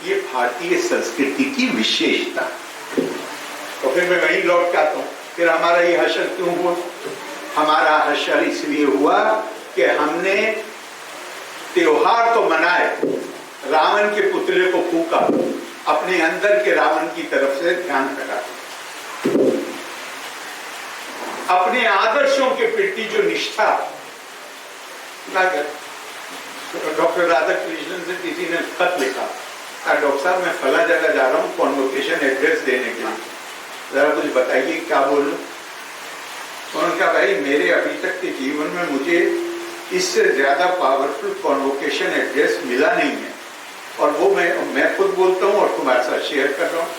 ये भारतीय संस्कृति की विशेषता। तो फिर मैं वहीं लौट के आता हूं, फिर हमारा ये हश्र क्यों हुआ? हमारा हश्र इसलिए हुआ कि हमने त्योहार तो मनाए, रावण के पुतले को फूका, अपने अंदर के रावण की तरफ से ध्यान हटा, अपने आदर्शों के प्रति जो निष्ठा। डॉक्टर राधाकृष्णन से किसी ने खत लिखा, डॉक्टर साहब मैं फला जगह जा रहा हूँ कॉन्वोकेशन एड्रेस देने के लिए, जरा कुछ बताइए क्या बोलूं। उन्होंने कहा भाई मेरे अभी तक के जीवन में मुझे इससे ज्यादा पावरफुल कॉन्वोकेशन एड्रेस मिला नहीं है, और वो मैं खुद बोलता हूँ और तुम्हारे साथ शेयर कर रहा हूँ।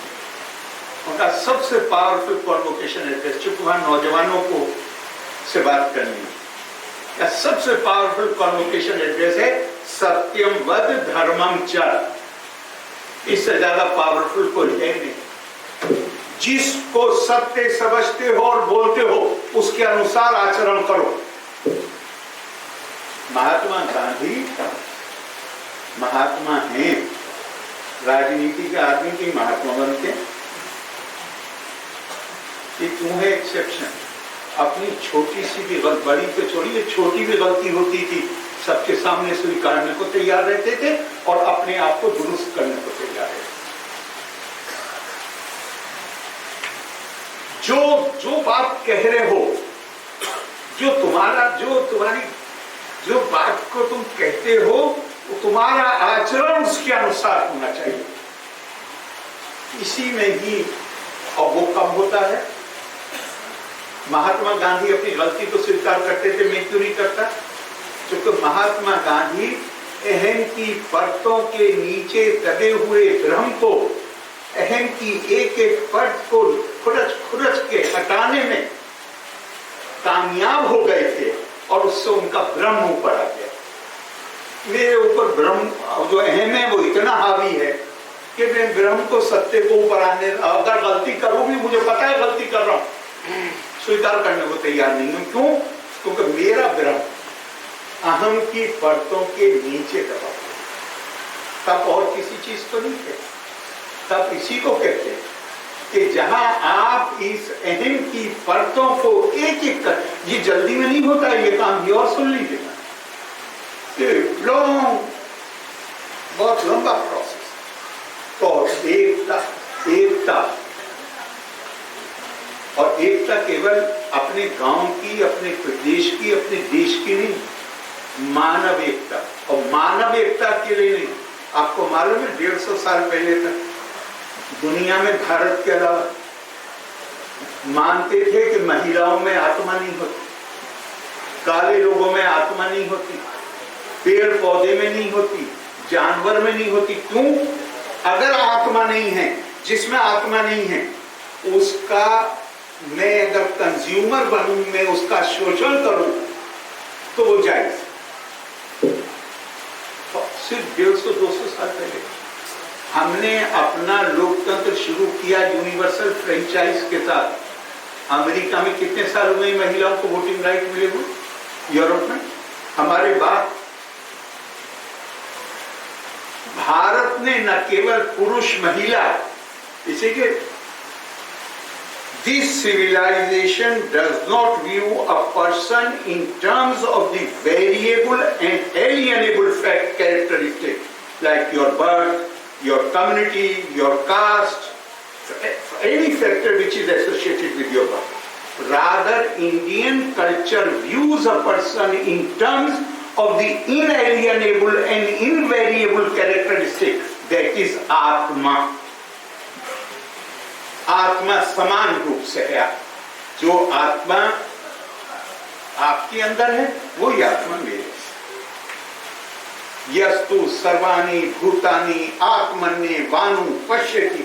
उनका सबसे पावरफुल कॉन्वोकेशन एड्रेस, चूंकि वहां नौजवानों को से बात करनी है, या सबसे पावरफुल कॉन्वोकेशन एड्रेस है सत्यम वद धर्मम च। इससे ज्यादा पावरफुल कोई है नहीं। जिसको सत्य समझते हो और बोलते हो उसके अनुसार आचरण करो। महात्मा गांधी महात्मा हैं, राजनीति के आदमी की महात्मा बनते हैं, ये क्यों है एक्सेप्शन? अपनी छोटी सी भी गलती, बड़ी तो छोड़िए, छोटी भी गलती होती थी सबके सामने स्वीकारने को तैयार रहते थे और अपने आप को दुरुस्त करने को तैयार रहते। जो बात कह रहे हो, जो बात को तुम कहते हो, वो तुम्हारा आचरण उसके अनुसार होना चाहिए। इसी में ही और वो कब होता है? महात्मा गांधी अपनी गलती को स्वीकार करते थे, मैं क्यों नहीं करता? क्योंकि महात्मा गांधी अहम की परतों के नीचे दबे हुए भ्रम को, अहम की एक एक परत को खुरच के हटाने में कामयाब हो गए थे, और उससे उनका भ्रम ऊपर आ गया। मेरे ऊपर ब्रह्म जो अहम है वो इतना हावी है कि मैं ब्रह्म को सत्य को ऊपर आने, अगर गलती करूं भी मुझे पता है गलती कर रहा हूं, स्वीकार करने को तैयार नहीं हूं। क्यों? क्योंकि मेरा ब्रह्म अहम की परतों के नीचे दबा, तब और किसी चीज को नहीं कहते, तब इसी को कहते हैं कि जहां आप इस अहम की परतों को एक एक कर, ये जल्दी में नहीं होता है ये काम, ये और सुन लीजिएगा, बहुत लंबा प्रोसेस। तो एकता और एकता केवल अपने गांव की, अपने प्रदेश की, अपने देश की नहीं, मानव एकता। और मानव एकता के लिए नहीं, आपको मालूम है 150 साल पहले तक दुनिया में भारत के अलावा मानते थे कि महिलाओं में आत्मा नहीं होती, काले लोगों में आत्मा नहीं होती, पेड़ पौधे में नहीं होती, जानवर में नहीं होती। क्यों? अगर आत्मा नहीं है, जिसमें आत्मा नहीं है, उसका मैं अगर कंज्यूमर बनूं, मैं उसका शोषण करूं तो वो जायज। तो सिर्फ 150-200 साल पहले हमने अपना लोकतंत्र शुरू किया यूनिवर्सल फ्रेंचाइज के साथ। अमेरिका में कितने साल हुए महिलाओं को वोटिंग राइट मिले हुए? यूरोप में हमारे बाद भारत ने न केवल पुरुष महिला, इसी के this civilization does not view a person in terms of the variable and alienable fact characteristics like your birth, your community, your caste, any factor which is associated with your birth. Rather, Indian culture views a person in terms of the inalienable and invariable characteristic, that is आत्मा। आत्मा समान रूप से है, जो आत्मा आपके अंदर है वही आत्मा मेरे। यस्तु सर्वाणि भूतानि आत्मन्ये वानु पश्यति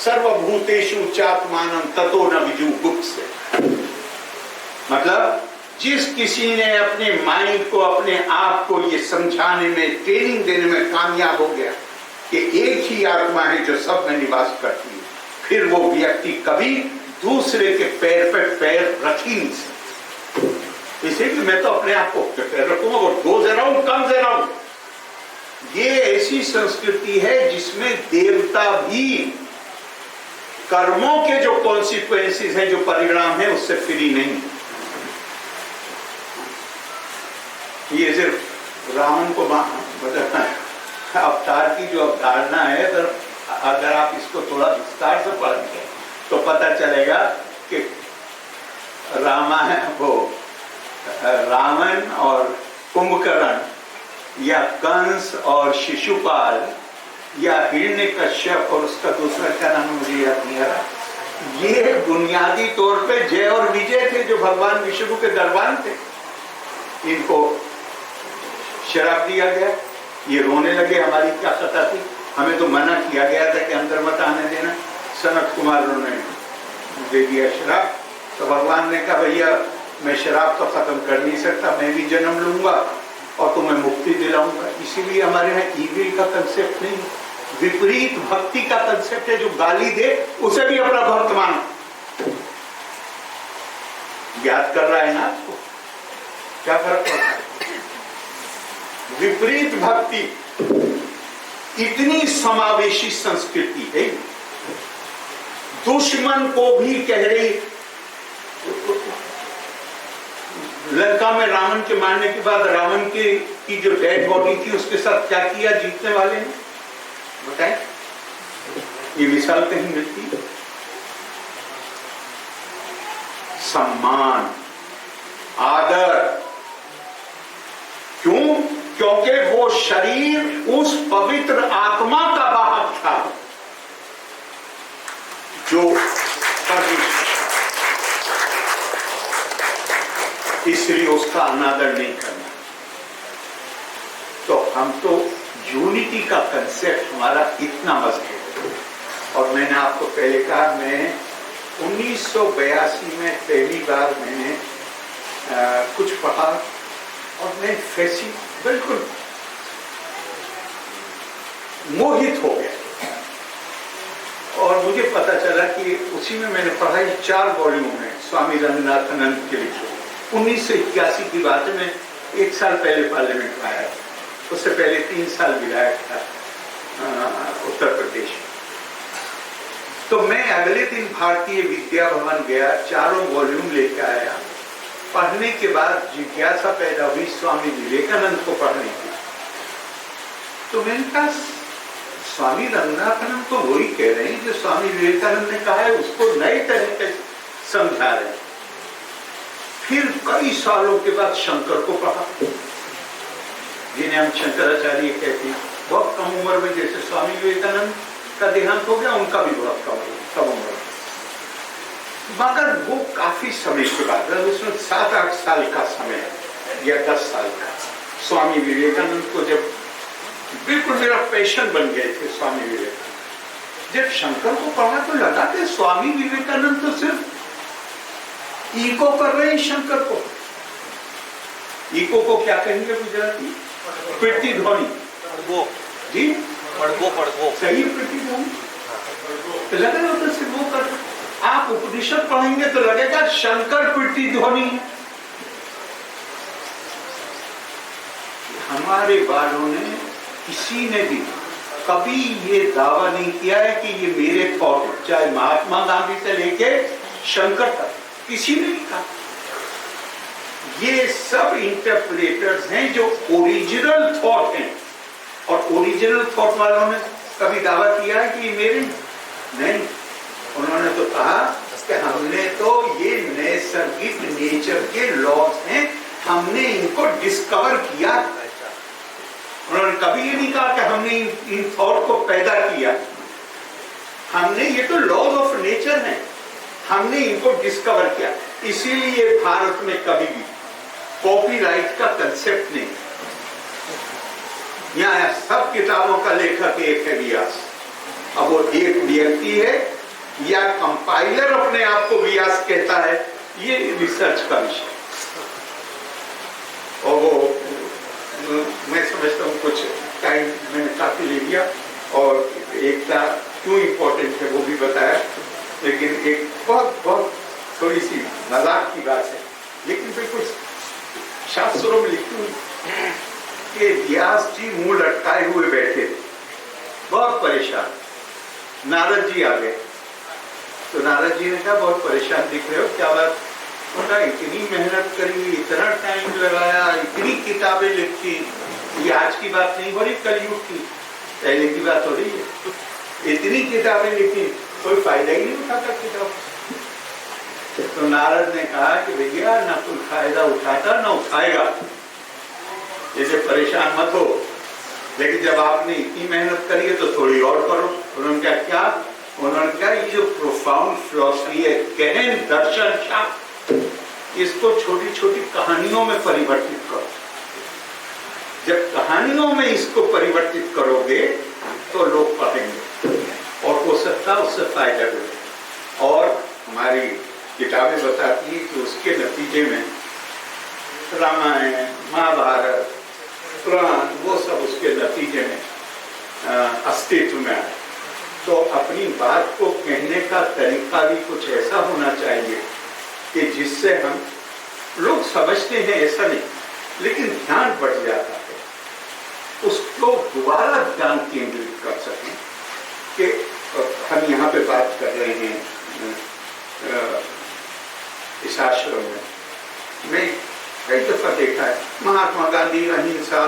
सर्वभूतेषु चात्मानं ततो न विजुगुप्स्य। मतलब जिस किसी ने अपने माइंड को, अपने आप को ये समझाने में, ट्रेनिंग देने में कामयाब हो गया कि एक ही आत्मा है जो सब में निवास करती है, फिर वो व्यक्ति कभी दूसरे के पैर पर पैर रख ही नहीं सकता। इसीलिए मैं तो अपने आप को पैर रखूंगा और दो दे रहा हूं, कम दे रहा हूं। ये ऐसी संस्कृति है जिसमें देवता भी कर्मों के जो कॉन्सिक्वेंसेस हैं, जो परिणाम है, उससे फ्री नहीं। ये सिर्फ रावण को बदलना है, अवतार की जो अवधारणा है, अगर आप इसको थोड़ा विस्तार से पढ़ेंगे तो पता चलेगा कि रावण और कुंभकर्ण या कंस और शिशुपाल या हिरण्यकश्यप और उसका दूसरा क्या नाम मुझे याद नहीं आ रहा, ये बुनियादी तौर पे जय और विजय थे जो भगवान विष्णु के दरबार थे। इनको शराब दिया गया, ये रोने लगे, हमारी क्या खता थी, हमें तो मना किया गया था कि अंदर मत आने देना। सनत कुमार ने दे दिया शराब, तो भगवान ने कहा भैया मैं शराब तो खत्म कर नहीं सकता, मैं भी जन्म लूंगा और तुम्हें मुक्ति दिलाऊंगा। इसीलिए हमारे यहाँ ईविल का कंसेप्ट नहीं, विपरीत भक्ति का कंसेप्ट है। जो गाली दे उसे भी अपना भक्त मानो। याद कर रहा है ना आपको, क्या फर्क पड़ता है? विपरीत भक्ति इतनी समावेशी संस्कृति है, दुश्मन को भी कह रही। लंका में रावण के मारने के बाद रावण की जो डेड बॉडी थी उसके साथ क्या किया जीतने वाले ने, बताएं? ये मिसाल कहीं मिलती है? सम्मान, आदर। क्यों? क्योंकि वो शरीर उस पवित्र आत्मा का वाहक था जो इसलिए उसका अनादर नहीं करना। तो हम तो यूनिटी का कंसेप्ट हमारा इतना मजबूत है। और मैंने आपको पहले कहा, मैं 1982 में पहली बार मैंने कुछ पढ़ा और मैं बिल्कुल मोहित हो गया। और मुझे पता चला कि उसी में मैंने पढ़ा, 4 वॉल्यूम है स्वामी रंगनाथानंद के लिखे। 1981 की बात है, मैं 1 साल पहले पार्लियामेंट में आया, उससे पहले 3 साल विधायक था उत्तर प्रदेश। तो मैं अगले दिन भारतीय विद्या भवन गया, 4 वॉल्यूम लेकर आया। पढ़ने के बाद जिज्ञासा पैदा हुई स्वामी विवेकानंद को पढ़ने की। तो मैंने कहा स्वामी रंगनाथानंद तो वही कह रहे हैं जो स्वामी विवेकानंद ने कहा है, उसको नए तरीके से समझा रहे हैं। फिर कई सालों के बाद शंकर को पढ़ा, जिन्हें हम शंकराचार्य कहते हैं। बहुत कम उम्र में, जैसे स्वामी विवेकानंद का देहांत हो गया, उनका भी बहुत कम उम्र, मगर वो काफी समय के बाद, उसमें 7-8 साल का समय या 10 साल का। स्वामी विवेकानंद को जब बिल्कुल मेरा पैशन बन गए थे स्वामी विवेकानंद। जब शंकर को पढ़ा तो लगा कि स्वामी विवेकानंद तो सिर्फ इको कर रहे हैं शंकर को। इको को क्या कहेंगे गुजराती? पिट्टी ध्वनि जी, पड़गो सही, पिट्टी ध्वनि। तो लगा ना तो सिर्फ वो कर। आप उपनिषद पढ़ेंगे तो लगेगा शंकर पिट्टी ध्वनि है। हमारे बालों ने, किसी ने भी कभी ये दावा नहीं किया है कि ये मेरे थॉट, चाहे महात्मा गांधी से लेके शंकर तक, किसी ने नहीं कहा। ये सब इंटरप्रेटर्स हैं जो ओरिजिनल थॉट हैं, और ओरिजिनल थॉट वालों ने कभी दावा किया है कि ये मेरे नहीं। उन्होंने तो कहा कि हमने तो ये नैसर्गिक नेचर के लॉज हैं, हमने इनको डिस्कवर किया। उन्होंने कभी ये नहीं कहा कि हमने इन थॉट को पैदा किया। हमने, ये तो लॉज ऑफ नेचर हैं, हमने इनको डिस्कवर किया। इसीलिए भारत में कभी भी कॉपीराइट का कंसेप्ट नहीं। यहाँ सब किताबों का लेखक एक है, व्यास। अब वो एक व्यक्ति है या कंपाइलर अपने आप को व्यास कहता है, ये रिसर्च का विषय। और वो मैं समझता हूँ कुछ टाइम मैंने काफी ले लिया, और एकता क्यों इम्पोर्टेंट है वो भी बताया। लेकिन एक बहुत थोड़ी सी मजाक की बात है, लेकिन बिल्कुल शास्त्रों में लिखी हुई कि व्यास जी मुंह लटकाए हुए बैठे, बहुत परेशान। नारद जी आ गए, तो नारद जी ने कहा बहुत परेशान दिख रहे हो, क्या बात? उनका इतनी मेहनत करी, इतना टाइम लगाया, इतनी किताबें लिखी, ये आज की बात नहीं हो रही, कलयुग की, पहले की बात हो रही है। इतनी किताबें लिखी, कोई फायदा ही नहीं उठाता किताब। तो नारद ने कहा कि भैया ना कोई फायदा उठाता ना उठाएगा, जैसे परेशान मत हो, लेकिन जब आपने इतनी मेहनत करी है तो थोड़ी और करो। उन्होंने क्या? उन्होंने कहा ये जो प्रोफाउंड फिलॉसफी है, गहन दर्शन शास्त्र, इसको छोटी छोटी कहानियों में परिवर्तित करो। जब कहानियों में इसको परिवर्तित करोगे तो लोग पढ़ेंगे, और हो सकता है उससे फायदा हो। और हमारी किताबें बताती है कि उसके नतीजे में रामायण, महाभारत, पुराण, वो सब उसके नतीजे में अस्तित्व में आए। तो अपनी बात को कहने का तरीका भी कुछ ऐसा होना चाहिए कि जिससे हम, लोग समझते हैं ऐसा नहीं, लेकिन ध्यान बढ़ जाता है, उसको दोबारा ध्यान केंद्रित कर सकें। कि हम यहाँ पे बात कर रहे हैं इस आश्रम में, मैं कई दफा देखा है महात्मा गांधी अहिंसा,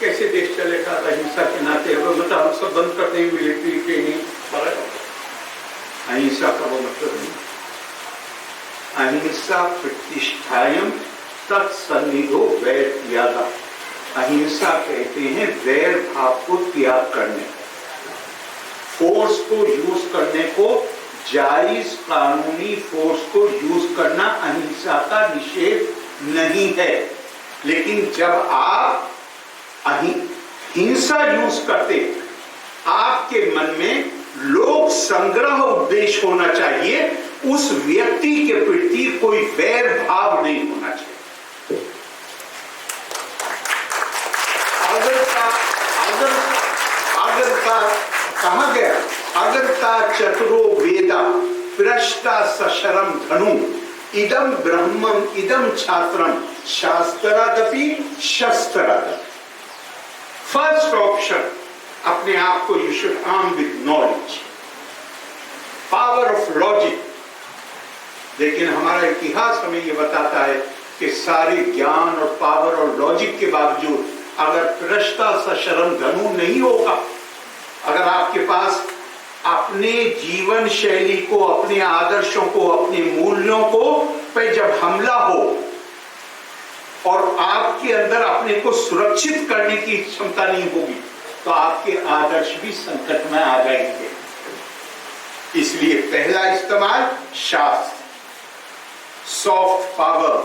कैसे देश चलेगा अहिंसा के नाते? मतलब हम सब बंद कर देंगे मिलिट्री ट्रेनिंग, अहिंसा का वो मतलब नहीं। अहिंसा प्रतिष्ठायम तत्सन्निधो वैर त्यागा। अहिंसा कहते हैं वैर भाव को त्याग करने, फोर्स को यूज करने को, जायज कानूनी फोर्स को यूज करना अहिंसा का निषेध नहीं है। लेकिन जब आप हिंसा यूज करते, आपके मन में लोक संग्रह उद्देश्य होना चाहिए, उस व्यक्ति के प्रति कोई वैर भाव नहीं होना चाहिए। अगर का कहा गया अगरता चतुरो वेदा प्रष्टा सशरम धनु इदम ब्रह्मम इदम छात्रम शास्त्रादपि शस्त्रादपि। फर्स्ट ऑप्शन, अपने आप को you should arm with knowledge, power of logic. लेकिन हमारा इतिहास हमें यह बताता है कि सारे ज्ञान और पावर और लॉजिक के बावजूद अगर प्रष्टा सशरम धनु नहीं होगा, अगर आपके पास अपने जीवन शैली को, अपने आदर्शों को, अपने मूल्यों को पे जब हमला हो और आपके अंदर अपने को सुरक्षित करने की क्षमता नहीं होगी, तो आपके आदर्श भी संकट में आ जाएंगे। इसलिए पहला इस्तेमाल शास्त्र, soft power,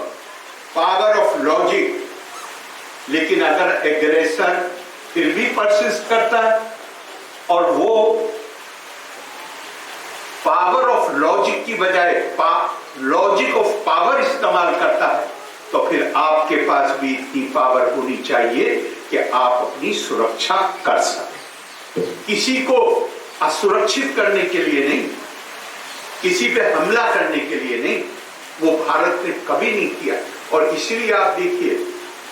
power of logic. लेकिन अगर एग्रेसर फिर भी परसिस्ट करता है और वो पावर ऑफ लॉजिक की बजाय लॉजिक ऑफ पावर इस्तेमाल करता है, तो फिर आपके पास भी इतनी पावर होनी चाहिए कि आप अपनी सुरक्षा कर सकें। किसी को असुरक्षित करने के लिए नहीं, किसी पे हमला करने के लिए नहीं, वो भारत ने कभी नहीं किया। और इसीलिए आप देखिए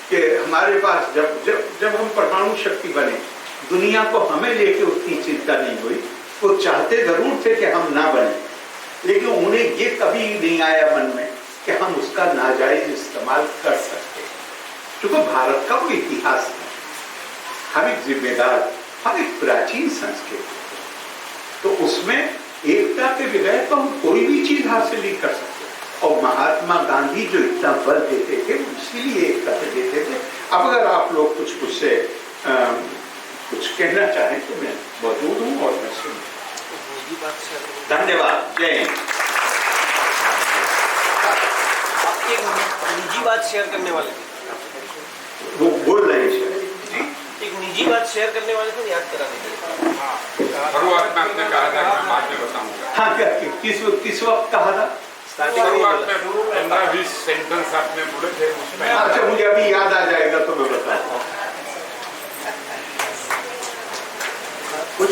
कि हमारे पास जब हम परमाणु शक्ति बने, दुनिया को हमें लेके उतनी चिंता नहीं हुई। वो चाहते जरूर थे कि हम ना बने, लेकिन उन्हें ये कभी नहीं आया मन में कि हम उसका नाजायज इस्तेमाल कर सकते। क्योंकि भारत का वो इतिहास है, हम एक जिम्मेदार, हम एक प्राचीन संस्कृति, तो उसमें एकता के बगैर तो हम कोई भी चीज हासिल नहीं कर सकते। और महात्मा गांधी जो इतना बल देते थे, इसीलिए एकता पे देते थे। अब अगर आप लोग कुछ मुझसे कुछ कहना चाहें तो मैं मौजूद हूँ और मैं सुन। धन्यवाद, जय हिंद। आपकी एक निजी बात शेयर करने वाले थे, वो बोल रहे हैं एक निजी बात शेयर करने वाले थे, याद करा नहीं। शुरुआत में आपने कहा था, मैं बाद में बताऊंगा। हाँ, क्या किस वक्त कहा था? शुरुआत में 15-20 सेंटेंस आपने बोले थे उसमें। अच्छा, मुझे अभी याद आ जाएगा तो मैं बताता हूँ। कुछ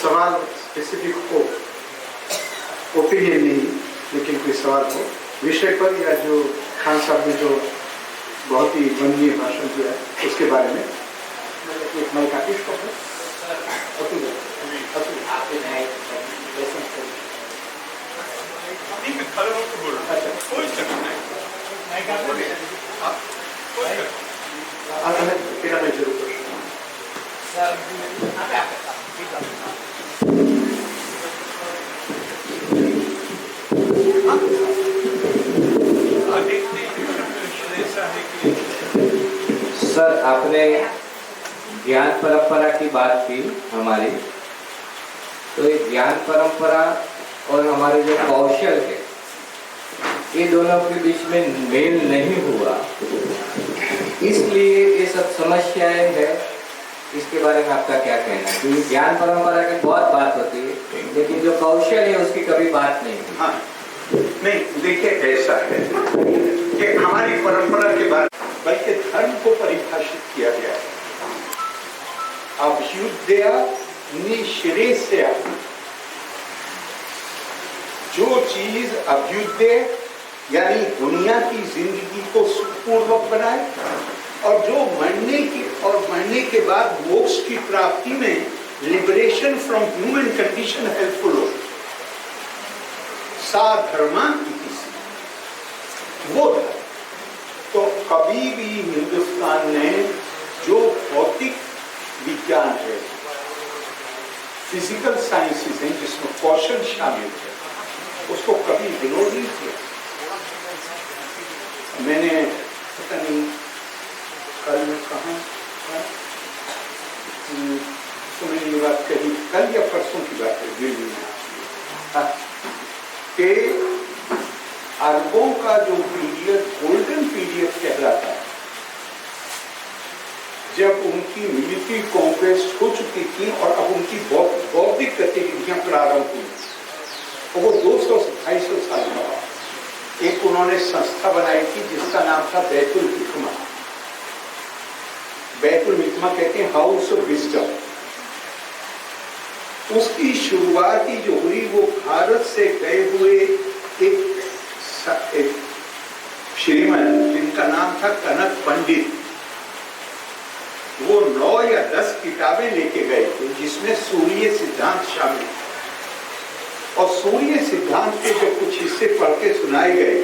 सवाल स्पेसिफिक हो, ओपिनियन नहीं, लेकिन कोई सवाल हो विषय पर, या जो खान साहब ने जो बहुत ही वंदनीय भाषण दिया है उसके बारे में। एक माइक आतिश को तेरा मैं जरूर सर, आपने ज्ञान परंपरा की बात की हमारी, तो ये ज्ञान परंपरा और हमारे जो कौशल है, ये दोनों के बीच में मेल नहीं हुआ, इसलिए ये सब समस्याएं है। इसके बारे में आपका क्या कहना है? क्योंकि ज्ञान परंपरा की बहुत बात होती है, लेकिन जो कौशल है उसकी कभी बात नहीं होती। हाँ, नहीं, देखिए ऐसा है कि हमारी परंपरा के बारे बल्कि धर्म को परिभाषित किया गया है। अभ्युदय निश्रेयस्या, जो चीज अभ्युदय यानी दुनिया की जिंदगी को सुखपूर्वक बनाए, और जो मरने के बाद मोक्ष की प्राप्ति में liberation from human condition helpful हो, सा धर्मा वो धर्म। तो कभी भी हिंदुस्तान ने जो भौतिक विज्ञान है, फिजिकल साइंसेस हैं जिसमें कौशल शामिल है, उसको कभी इग्नोर नहीं किया। मैंने पता नहीं कल कहाँ तो मैंने ये बात कही, कल या परसों की बात है दिल्ली में, कि अरबों का जो पीरियड गोल्डन पीरियड कहलाता है, जब उनकी मिलिट्री कॉन्क्वेस्ट हो चुकी थी और अब उनकी बौद्धिक गतिविधियां प्रारंभ हुई, और वो 200-250 साल बाद एक उन्होंने संस्था बनाई थी जिसका नाम था बैतुल हिकमा। बैतुल हिकमा कहते हैं हाउस ऑफ विजडम। उसकी शुरुआती जो हुई वो भारत से गए हुए एक श्रीमान जिनका नाम था कनक पंडित, वो 9 या 10 किताबें लेके गए थे जिसमें सूर्य सिद्धांत शामिल। और सूर्य सिद्धांत के जो कुछ हिस्से पढ़ के सुनाए गए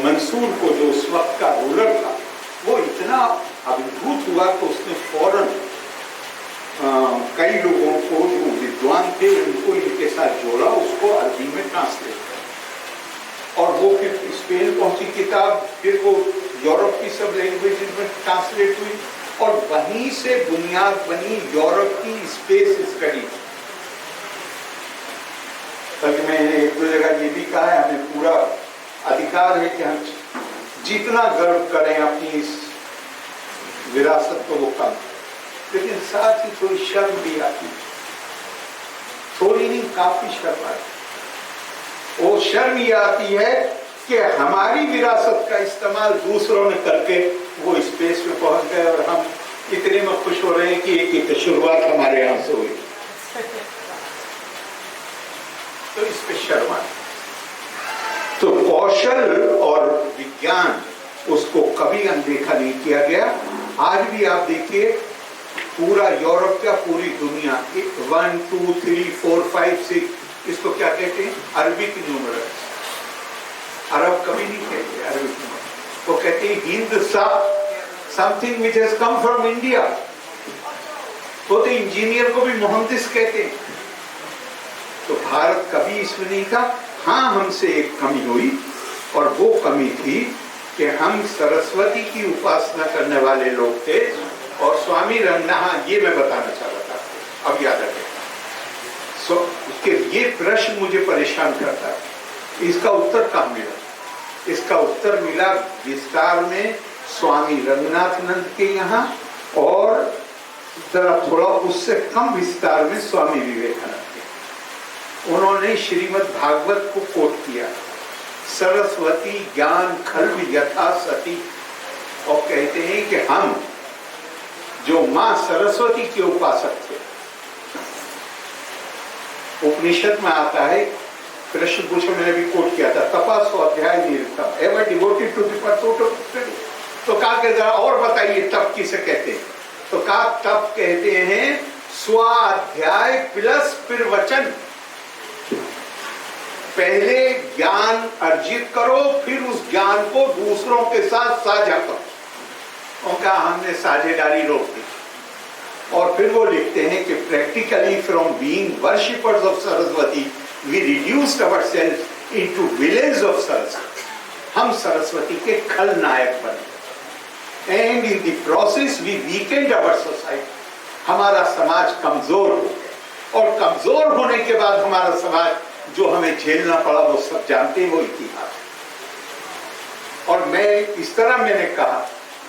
मंसूर को, जो उस वक्त का रूलर था, वो इतना अभिभूत हुआ कि उसने फौरन कई लोगों को जो विद्वान थे उनको इनके साथ जोड़ा, उसको अरबी में ट्रांसलेट किया। और वो फिर स्पेन पहुंची किताब, फिर वो यूरोप की सब लैंग्वेज में ट्रांसलेट हुई और वहीं से बुनियाद बनी यूरोप की स्पेस स्टडी। बल्कि मैंने एक दो जगह ये भी कहा है, हमें पूरा अधिकार है कि हम जितना गर्व करें अपनी इस विरासत को वो कम, लेकिन साथ ही थोड़ी शर्म भी आती, थोड़ी नहीं काफी शर्म आती। वो शर्म ये आती है कि हमारी विरासत का इस्तेमाल दूसरों ने करके वो स्पेस में पहुंच गए और हम इतने में खुश हो रहे हैं कि एक शुरुआत हमारे यहां से हुई। तो इस पे शर्म आती। तो कौशल और विज्ञान, उसको कभी अनदेखा नहीं किया गया। आज भी आप देखिए पूरा यूरोप का, पूरी दुनिया 1 2 3 4 5 6 इसको क्या कहते हैं? Arabic numerals. अरब कभी नहीं कहते अरबिक न्यूमरल्स, वो कहते हैं Hind something which has come from India. तो इंजीनियर को भी मुहंदिस कहते हैं। तो भारत कभी इसमें नहीं था। हाँ, हमसे एक कमी हुई और वो कमी थी कि हम सरस्वती की उपासना करने वाले लोग थे और स्वामी रंगनाथ, ये मैं बताना चाह रहा था, अब याद आ गया। उसके ये प्रश्न मुझे परेशान करता है, इसका उत्तर कहाँ मिला? इसका उत्तर मिला विस्तार में स्वामी रंगनाथानंद के यहाँ और जरा थोड़ा उससे कम विस्तार में स्वामी विवेकानंद के। उन्होंने श्रीमद् भागवत को कोट किया, सरस्वती ज्ञान खल्व यथा सती, और कहते हैं कि हम जो मां सरस्वती के उपासक थे, उपनिषद में आता है, कृष्ण पूछो, मैंने भी कोट किया था, तपा स्वाध्याय निरतम ever devoted to the pursuit of study. तो कहा कि जरा और बताइए तप किसे कहते हैं? तो कहा तप कहते हैं स्वाध्याय प्लस फिर वचन। पहले ज्ञान अर्जित करो, फिर उस ज्ञान को दूसरों के साथ साझा करो। उनका हमने साझेदारी रोक दी। और फिर वो लिखते हैं कि practically from being worshippers of Saraswati we reduced ourselves into villains of Saraswati. हम सरस्वती के खलनायक बने and in the process we weakened our society. हमारा समाज कमजोर हो गया और कमजोर होने के बाद हमारा समाज जो हमें झेलना पड़ा वो सब जानते हैं, वो इतिहास। और मैं इस तरह मैंने कहा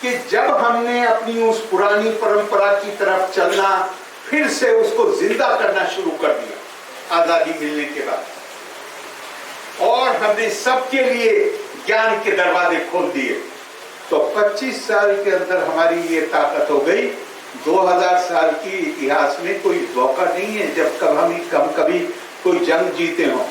कि जब हमने अपनी उस पुरानी परंपरा की तरफ चलना, फिर से उसको जिंदा करना शुरू कर दिया आजादी मिलने के बाद, और हमने सबके लिए ज्ञान के दरवाजे खोल दिए, तो 25 साल के अंदर हमारी ये ताकत हो गई। 2000 साल की इतिहास में कोई धोखा नहीं है जब कभी कोई जंग जीते हो,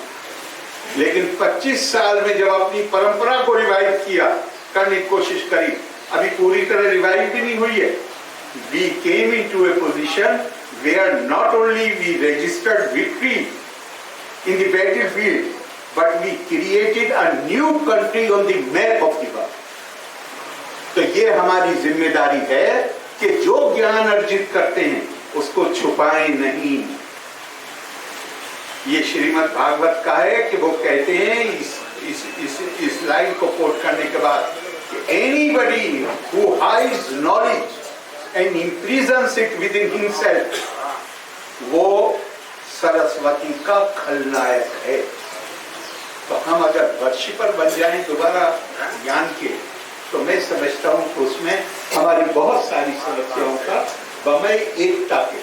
लेकिन 25 साल में जब अपनी परंपरा को रिवाइव किया, करने की कोशिश करी, अभी पूरी तरह रिवाइव भी नहीं हुई है। We came into a position where not only we registered victory in the battlefield, but we created a new country on the map of the world. तो ये हमारी जिम्मेदारी है कि जो ज्ञान अर्जित करते हैं उसको छुपाएं नहीं। ये श्रीमद् भागवत का है कि वो कहते हैं इस लाइन को कोट करने के बाद, anybody who hides knowledge and imprisons it within himself, वो सरस्वती का खलनायक है। तो हम अगर वर्शिपर बन जाएं दोबारा ज्ञान के, तो मैं समझता हूं कि उसमें हमारी बहुत सारी समस्याओं का बमय एकता के,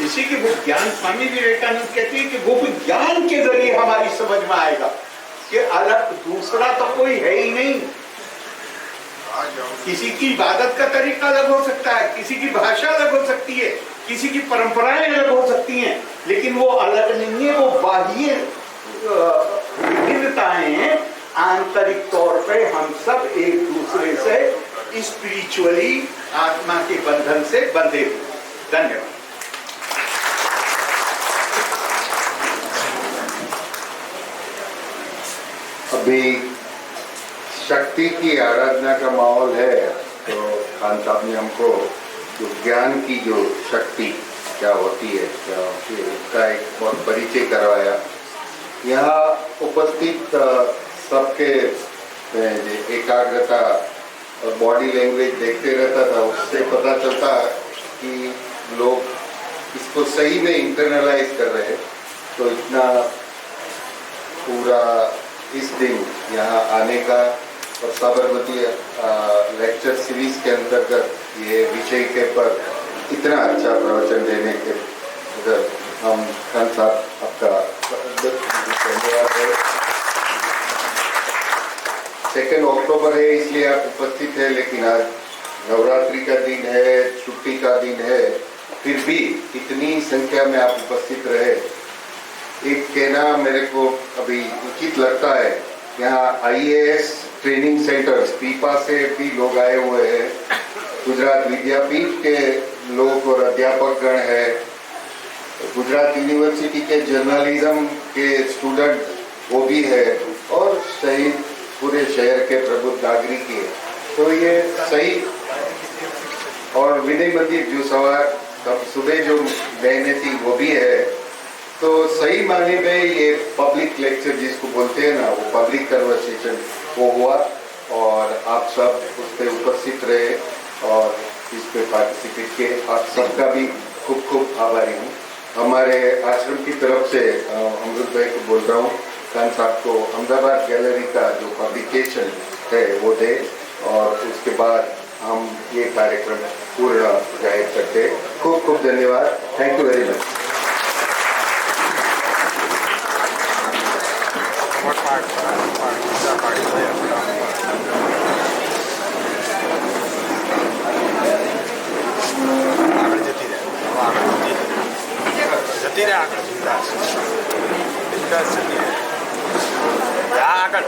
इसी के वो ज्ञान, स्वामी विवेकानंद कहते हैं कि वो ज्ञान के जरिए हमारी समझ में आएगा कि अलग दूसरा तो कोई है ही नहीं। किसी की इबादत का तरीका अलग हो सकता है, किसी की भाषा अलग हो सकती है, किसी की परंपराएं अलग हो सकती हैं, लेकिन वो अलग नहीं है, वो बाह्य विभिन्नताएं हैं। आंतरिक तौर पे हम सब एक दूसरे से स्पिरिचुअली आत्मा के बंधन से बंधे हुए। धन्यवाद। अभी शक्ति की आराधना का माहौल है, तो खान साहब ने हमको जो ज्ञान की जो शक्ति क्या होती है उसका एक बहुत परिचय करवाया। यहाँ उपस्थित सबके एकाग्रता और बॉडी लैंग्वेज देखते रहता था, उससे पता चलता कि लोग इसको सही में इंटरनलाइज कर रहे हैं। तो इतना पूरा इस दिन यहाँ आने का और साबरमती लेक्चर सीरीज के अंतर्गत ये विषय के पर इतना अच्छा प्रवचन देने के उधर हम खान साहब आपका धन्यवाद है। 2 अक्टूबर है इसलिए आप उपस्थित है, लेकिन आज नवरात्रि का दिन है, छुट्टी का दिन है, फिर भी इतनी संख्या में आप उपस्थित रहे। एक कहना मेरे को अभी उचित लगता है, यहाँ IAS ट्रेनिंग सेंटर पीपा से भी लोग आए हुए हैं, गुजरात विद्यापीठ के लोग और अध्यापक गण है, गुजरात यूनिवर्सिटी के जर्नलिज्म के स्टूडेंट वो भी है, और सही पूरे शहर के प्रबुद्ध नागरिक है। तो ये सही, और विनय मंदिर जो सुबह जो बहने थी वो भी है। तो सही माने में ये पब्लिक लेक्चर जिसको बोलते हैं ना, वो पब्लिक कन्वर्सेशन वो हुआ, और आप सब उस पर उपस्थित रहे और इस पे पार्टिसिपेट किए। आप सबका भी खूब खूब आभारी हूँ। हमारे आश्रम की तरफ से अमृत भाई को बोल रहा हूँ, खान साहब को अहमदाबाद गैलरी का जो पब्लिकेशन है वो दे, और उसके बाद हम ये कार्यक्रम पूर्ण जाहिर करते। खूब खूब धन्यवाद। Thank you very much. જતી રહે આગળ બિંદાસ જતી રહે આગળ